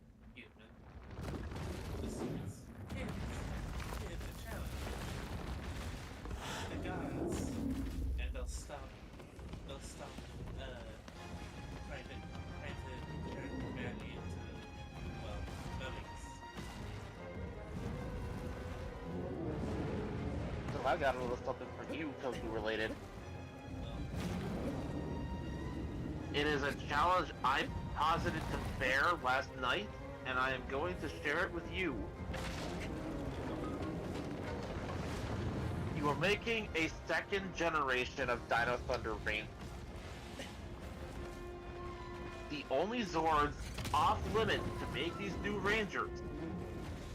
I've got a little something for you, Toku related. It is a challenge I posited to Bear last night, and I am going to share it with you. You are making a second generation of Dino Thunder Ranger. The only Zords off limit to make these new Rangers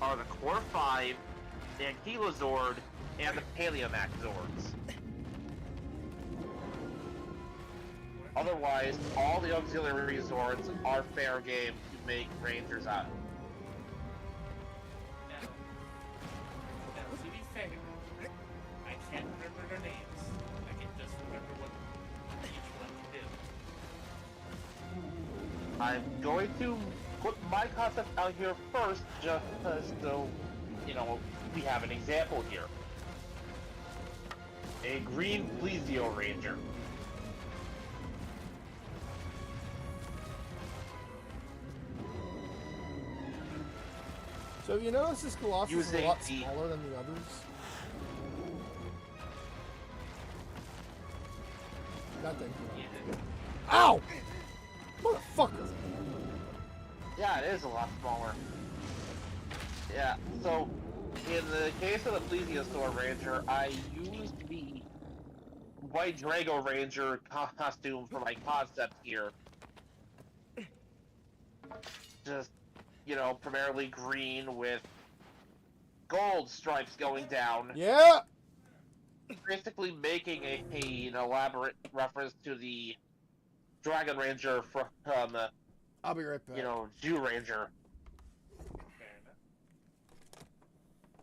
are the Core 5, the Ankylozord, and the Paleomax Zords. Otherwise, all the auxiliary Zords are fair game to make Rangers out of. Now, to be fair, I can't remember their names. I can just remember what each one can do. I'm going to put my concept out here first, just so, you know, we have an example here. A green Plesio Ranger. So you notice this Colossus is a Using lot the- smaller than the others? That thing. Yeah. Ow! Motherfucker! Yeah, it is a lot smaller. Yeah, so in the case of the Plesiosaur Ranger, I used the White Drago Ranger costume for my concept here. Just, you know, primarily green with gold stripes going down. Yeah! Basically making an elaborate reference to the Dragon Ranger from, I'll be right back. you know, Jew Ranger. Fair enough.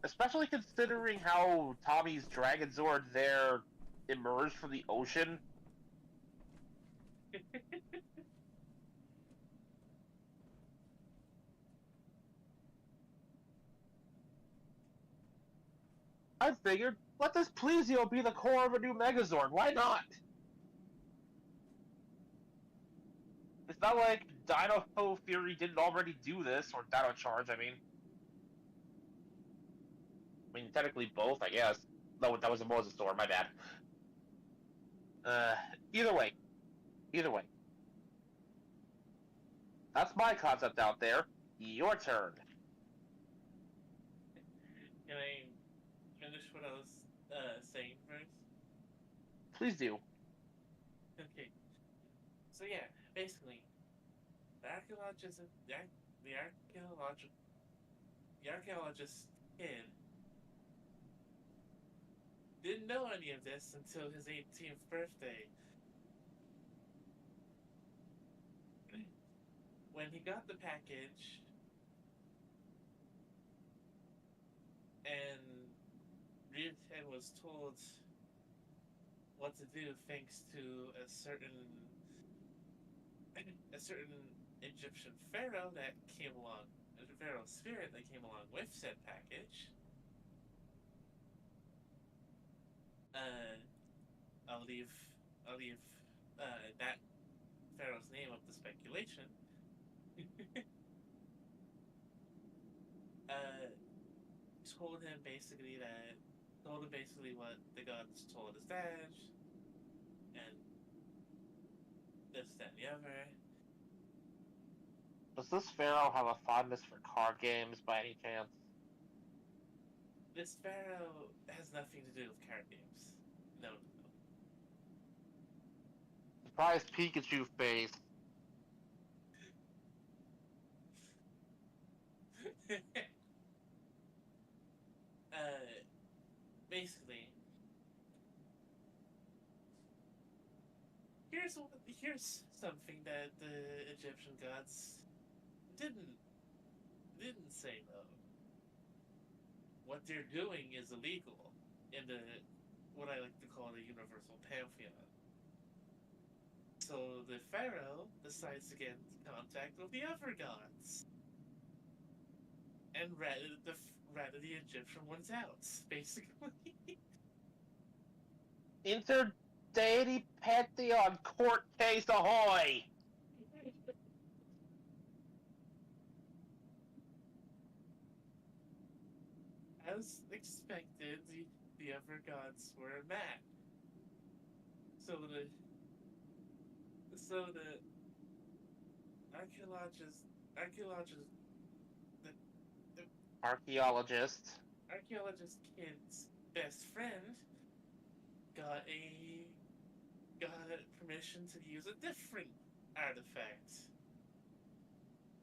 Especially considering how Tommy's Dragon Zord there emerged from the ocean. I figured, let this Plesio be the core of a new Megazord. Why not? It's not like Dino Fury didn't already do this, or Dino Charge, I mean. Technically both, I guess. No, that was a Mosasaur, my bad. Either way. Either way. That's my concept out there. Your turn. Can I finish what I was saying first? Please do. Okay. So yeah, basically, the archaeologist kid didn't know any of this until his 18th birthday. When he got the package and Ryuten was told what to do thanks to a certain Egyptian pharaoh that came along, a pharaoh spirit that came along with said package. I'll leave that pharaoh's name up to speculation. Told him basically what the gods told his dad, and this, that, and the other. Does this Pharaoh have a fondness for card games by any chance? This pharaoh has nothing to do with card games. No. Surprise Pikachu face. Basically, here's something that the Egyptian gods didn't say though. What they're doing is illegal in the what I like to call the universal pantheon. So the pharaoh decides to get in contact with the other gods and ratted the Egyptian ones out, basically. Inter-deity pantheon court case ahoy! As expected, the other gods were mad. So the archaeologist the, the Archaeologist. archaeologist kid's best friend got a got permission to use a different artifact.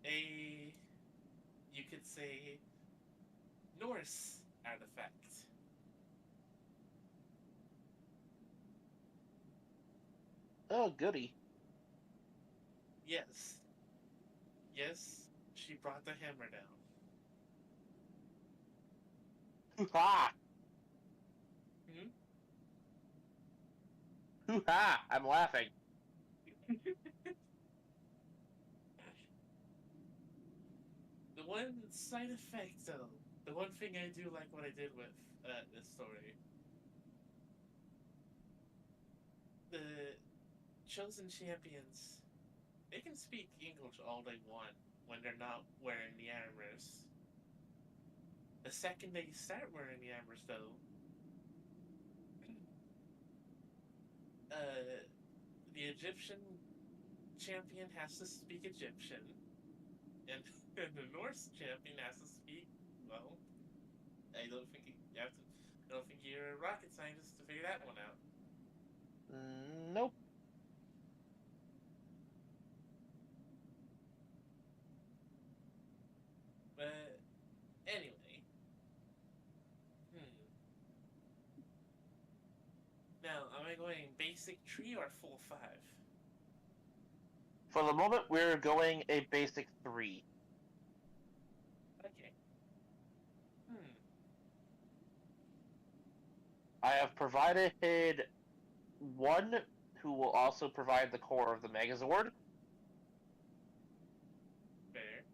A you could say Norse artifact. Oh, goody. Yes. Yes, she brought the hammer down. Hoo-ha! Hmm? Hoo-ha! I'm laughing. The one side effect, though, the one thing I do like what I did with this story, the chosen champions, they can speak English all they want when they're not wearing the armors. The second they start wearing the armors, though, the Egyptian champion has to speak Egyptian, and, and the Norse champion has to speak, well, I don't think you have to. I don't think you're a rocket scientist to figure that one out. Nope. But anyway, hmm. Now, am I going basic tree or full 5? For the moment, we're going a basic 3. Okay. Hmm. I have provided one who will also provide the core of the Megazord. Fair.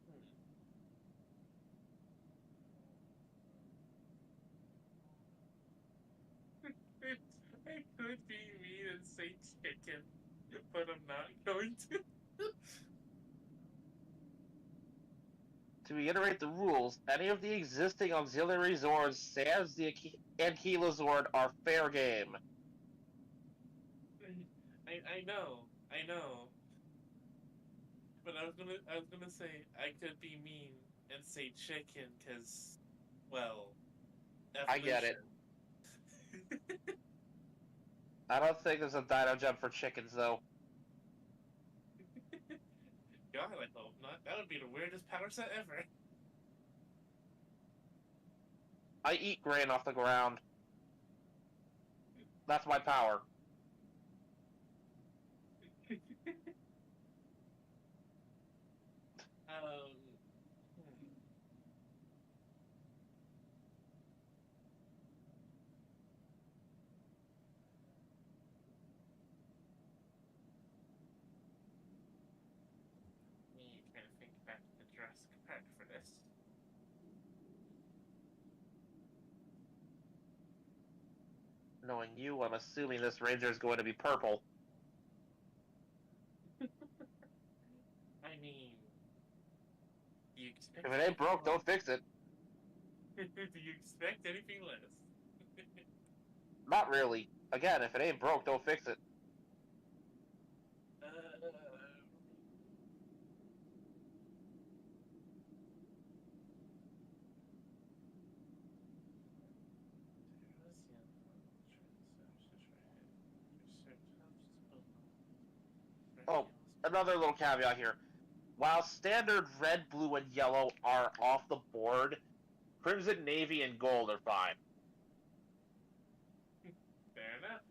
Hmm. I could be mean and say chicken, but I'm not going to. To reiterate the rules, any of the existing auxiliary Zords, sans the Ankylozord, are fair game. I know, I know. But I was gonna say I could be mean and say chicken, cause, well, I get it. evolution. I don't think there's a Dino Jump for chickens, though. God, I hope not. That would be the weirdest power set ever. I eat grain off the ground. That's my power. Hmm. Me trying to think back to the Jurassic Park for this. Knowing you, I'm assuming this Ranger is going to be purple. I mean, do you expect If it ain't broke, don't fix it. do you expect anything less? Not really. Again, if it ain't broke, don't fix it. Oh, another little caveat here. While standard red, blue, and yellow are off the board, crimson, navy, and gold are fine. Fair enough.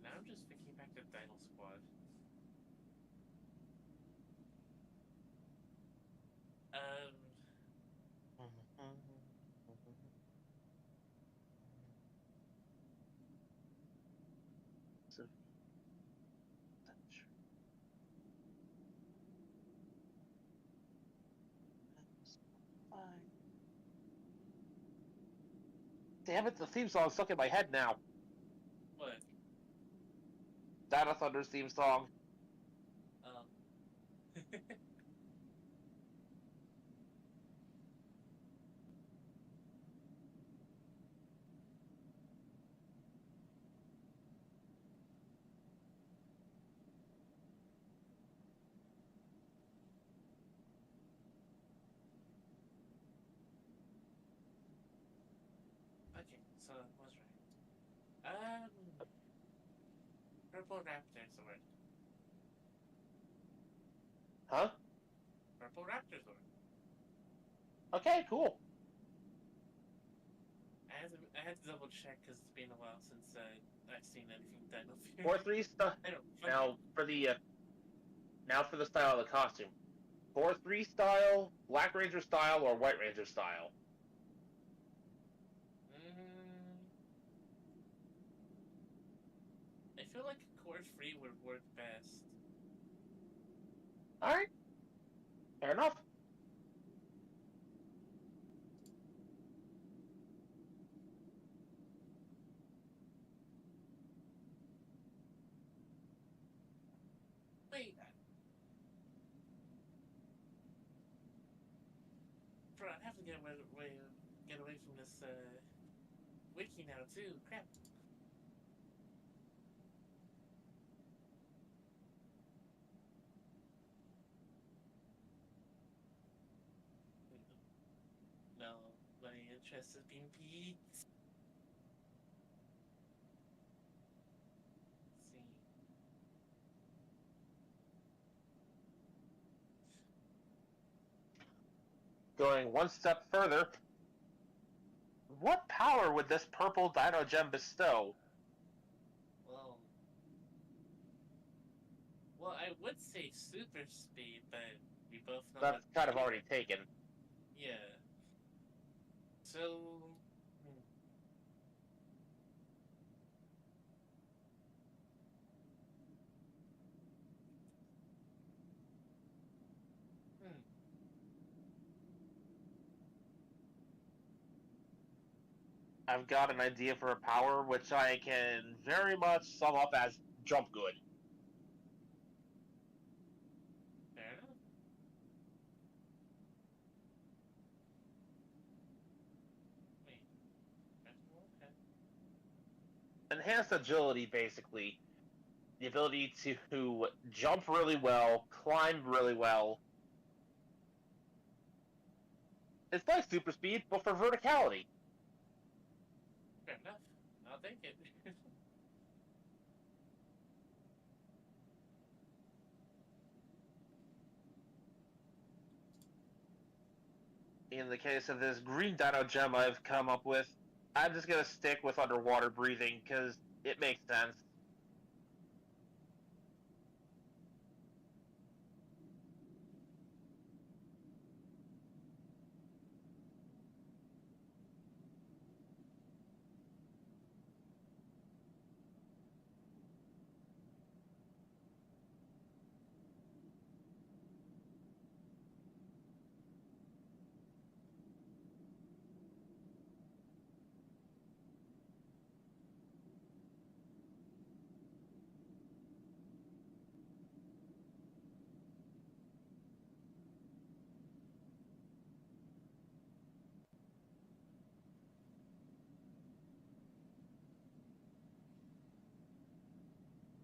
Now I'm just thinking Back to Dino Squad. Um, Damn it, the theme song's stuck in my head now. what? Dino Thunder's theme song. Um, okay, so I was right. Purple Raptor's the word. Huh? Purple Raptor's the word. Okay, cool. I had to double check because it's been a while since I've seen anything Dino Fury. 4-3 stuff. I don't. Now for the style of the costume. 4-3 style, Black Ranger style, or White Ranger style. I feel like core free would work best. All right, fair enough. Wait. Bro, I have to get away from this wiki now too. Crap. No, my interest is being piqued. Let's see. Going one step further, what power would this purple Dino Gem bestow? Well, I would say super speed, but we both know That's what kind of speed- already taken. Yeah. So. Hmm. Hmm. I've got an idea for a power which I can very much sum up as jump good. Fair enough. Wait. Okay. Enhanced agility, basically. The ability to jump really well, climb really well. It's like super speed, but for verticality. Fair enough. I'll take it. In the case of this green Dino Gem I've come up with, I'm just gonna stick with underwater breathing because it makes sense.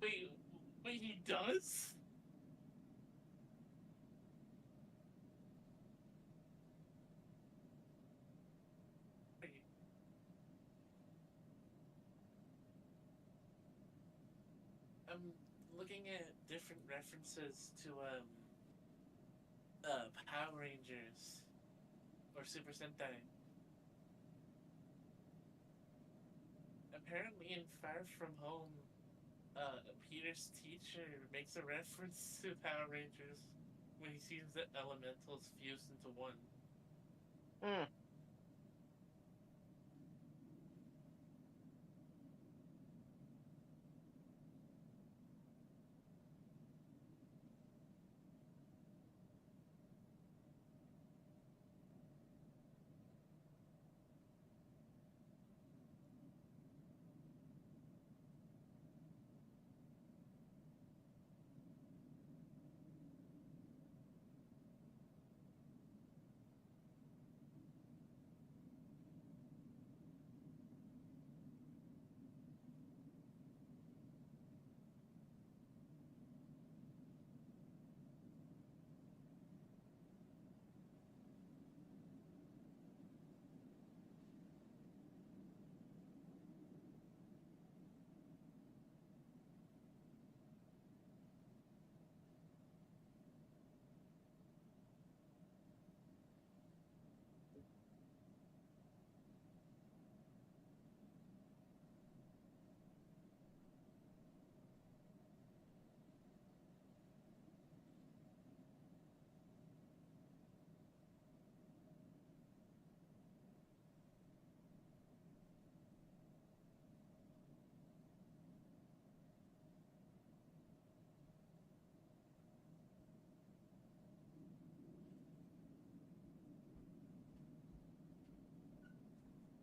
wait, wait, he does? Wait. I'm looking at different references to Power Rangers or Super Sentai. Apparently, in Far From Home, Peter's teacher makes a reference to Power Rangers when he sees the elementals fused into one. Hmm.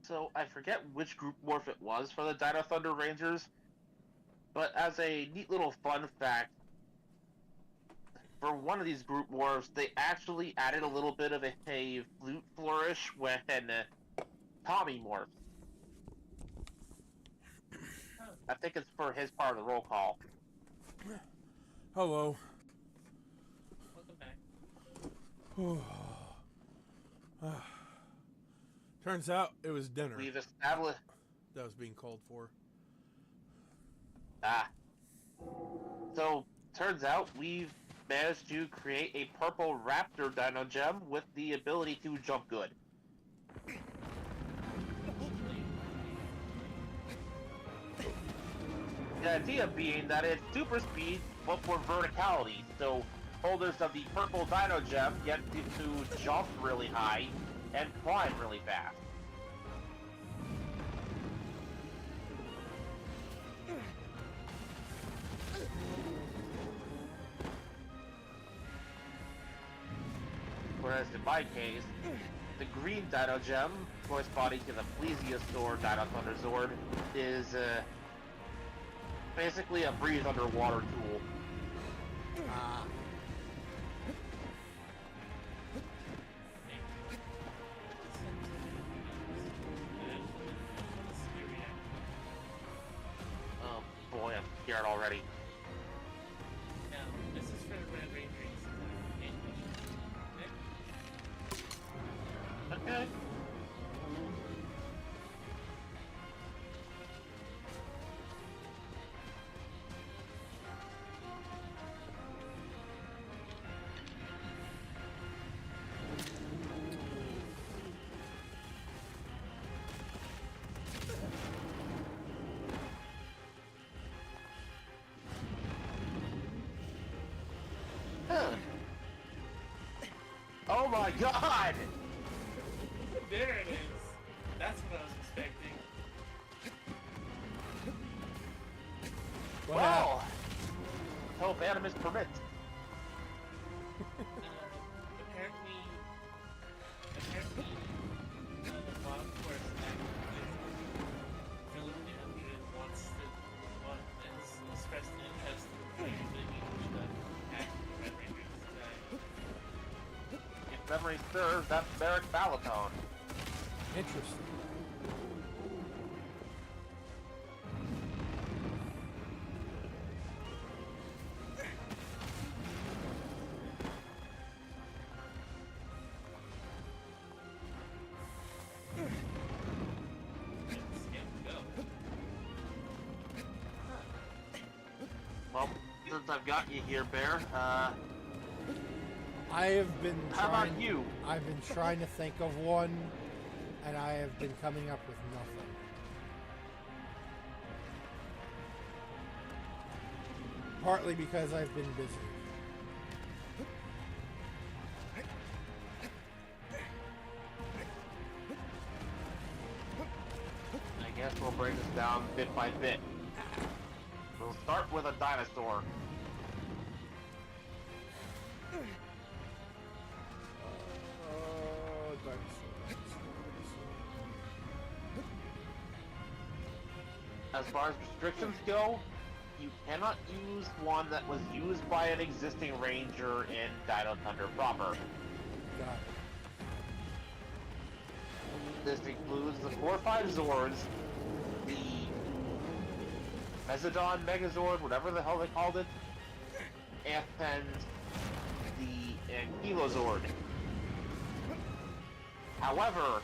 So I forget which group morph it was for the Dino Thunder Rangers, but as a neat little fun fact, for one of these group morphs, they actually added a little bit of a flute flourish when Tommy morphs. I think it's for his part of the roll call. Hello. Welcome back. Turns out it was dinner We've established... that was being called for. So, turns out we've managed to create a purple raptor dino gem with the ability to jump good. The idea being that it's super speed, but for verticality, so holders of the purple dino gem get to jump really high and climb really fast. Whereas in my case, the green Dino Gem, corresponding to the Plesiosaur Dino Thunder Zord, is basically a breeze underwater tool. Oh boy, I'm scared already. Now, this is for the Red Rangers. Okay. Oh my god! There it is. That's what I was expecting. What happened? Well, hope Animus permits. Apparently, Bob Force Philip wants has expressed interest in creating the huge act Red Rangers design. If memory serves, that's Barrack Balatone. Interesting. Well, since I've got you here, Bear, I have been how trying, about you? I've been trying to think of one, and I have been coming up with nothing. partly because I've been busy. I guess we'll break this down bit by bit. We'll start with a dinosaur. As far as restrictions go, you cannot use one that was used by an existing ranger in Dino Thunder proper. Got it. This includes the 4-5 Zords, the Mezzodon Megazord, whatever the hell they called it, and the Ankylozord. However,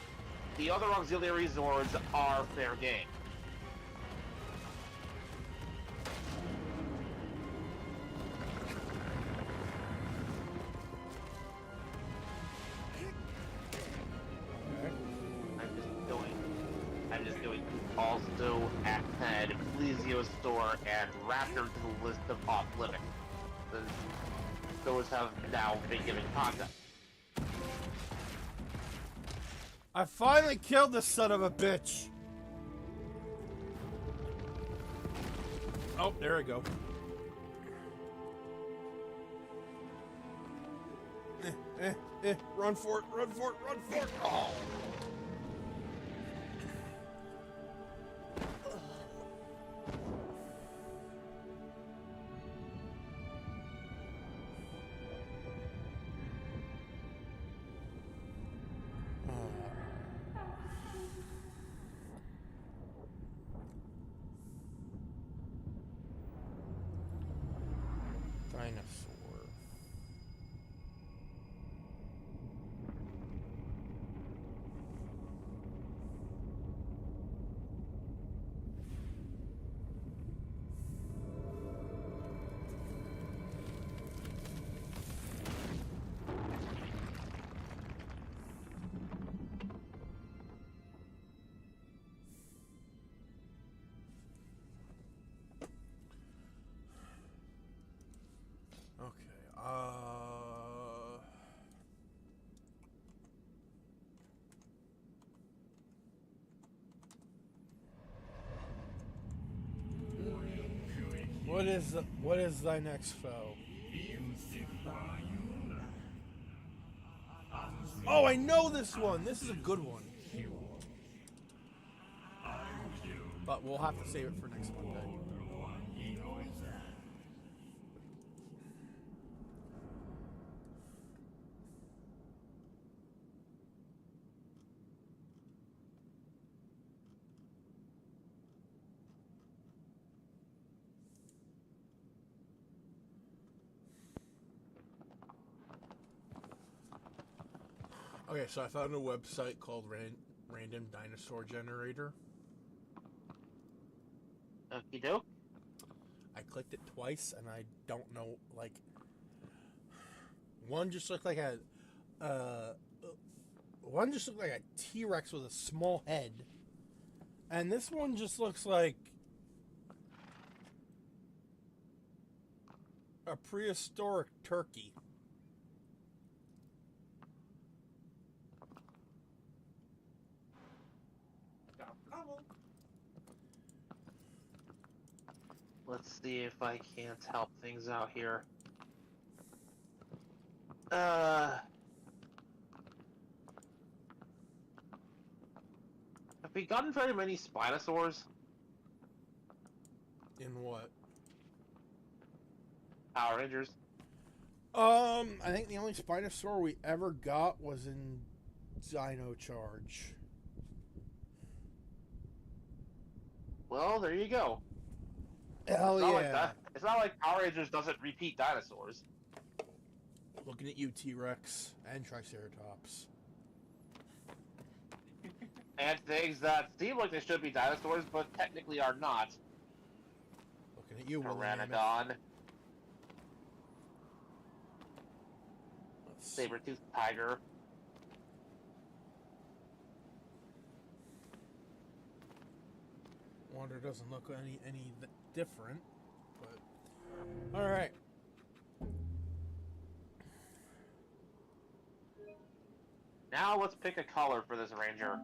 the other auxiliary Zords are fair game. I'm just doing also add Plesiosaur and Raptor to the list of off limits. Those have now been given content. I finally killed this son of a bitch. Oh, there I go. Run for it, run for it, run for it. Oh. Dinosaur. Okay, what is thy next foe? Oh, I know this one. This is a good one. But we'll have to save it for next Monday. Okay, so I found a website called Random Dinosaur Generator. Okie doke. I clicked it twice, and I don't know, like, one just looked like a T-Rex with a small head, and this one just looks like a prehistoric turkey. Let's see if I can't help things out here. Have we gotten very many Spinosaurs? In what? Power Rangers? I think the only Spinosaur we ever got was in Dino Charge. Well, there you go. Hell It's not yeah. like that. It's not like Power Rangers doesn't repeat dinosaurs. Looking at you, T-Rex and Triceratops. And things that seem like they should be dinosaurs, but technically are not. Looking at you, Willy Mammoth. Pteranodon. Saber-toothed tiger. Wonder doesn't look any different, but All right. Now let's pick a color for this Ranger.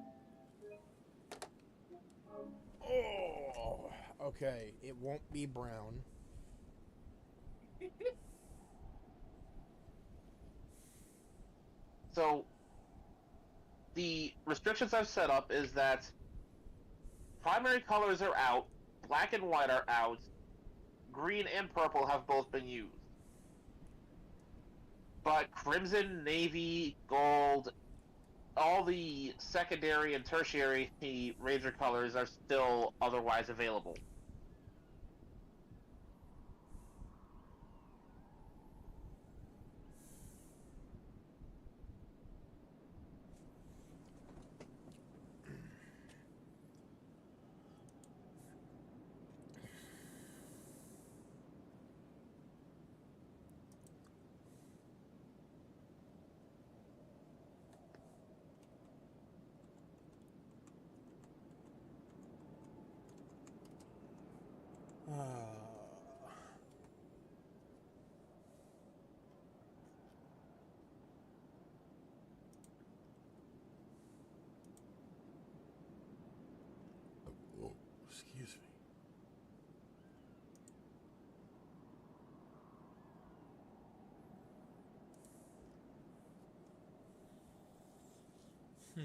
Oh, okay. It won't be brown. So, the restrictions I've set up is that primary colors are out, black and white are out, green and purple have both been used. But crimson, navy, gold, all the secondary and tertiary Ranger colors are still otherwise available. Oh, excuse me. Hmm.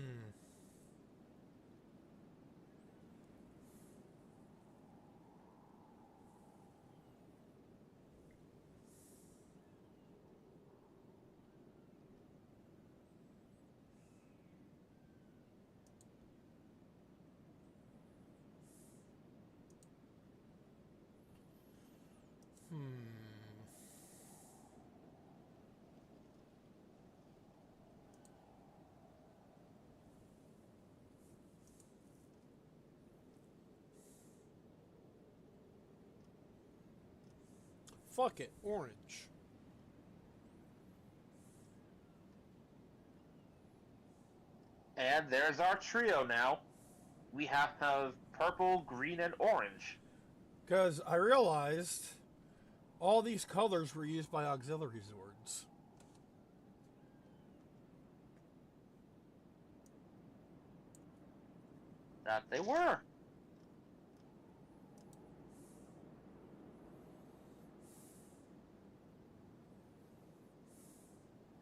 Fuck it, orange. And there's our trio now. We have purple, green, and orange. Because I realized all these colors were used by auxiliary Zords. That they were.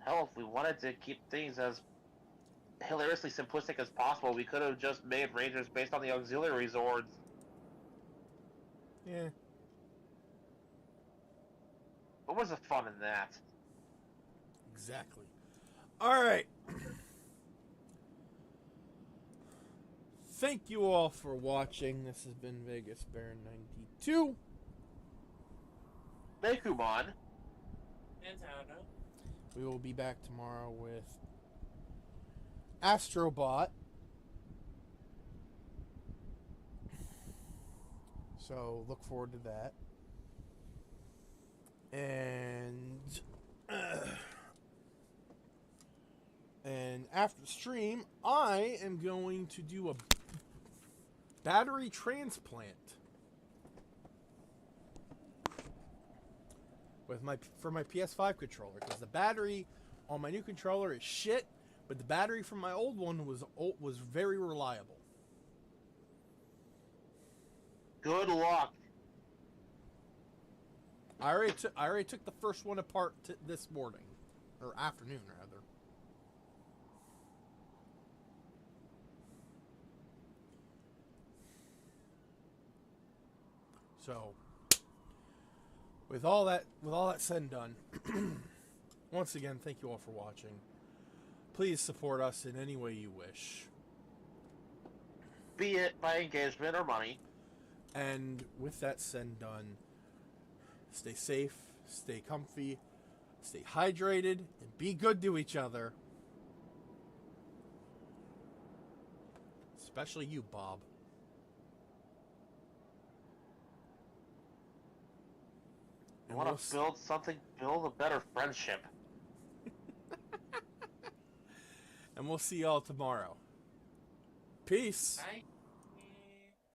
Hell, if we wanted to keep things as hilariously simplistic as possible, we could have just made Rangers based on the auxiliary Zords. Yeah. What was the fun in that? Exactly. All right. Thank you all for watching. This has been Vegas Bear 92. Mekuman. And Tano. We will be back tomorrow with Astrobot. So look forward to that. And after the stream, I am going to do a battery transplant for my PS5 controller, because the battery on my new controller is shit, but the battery from my old one was very reliable. Good luck. I already took the first one apart this morning, or afternoon rather. So, with all that said and done, once again, thank you all for watching. Please support us in any way you wish. Be it by engagement or money. And with that said and done, stay safe, stay comfy, stay hydrated, and be good to each other. Especially you, Bob. You want to build a better friendship. And we'll see y'all tomorrow. Peace. Bye.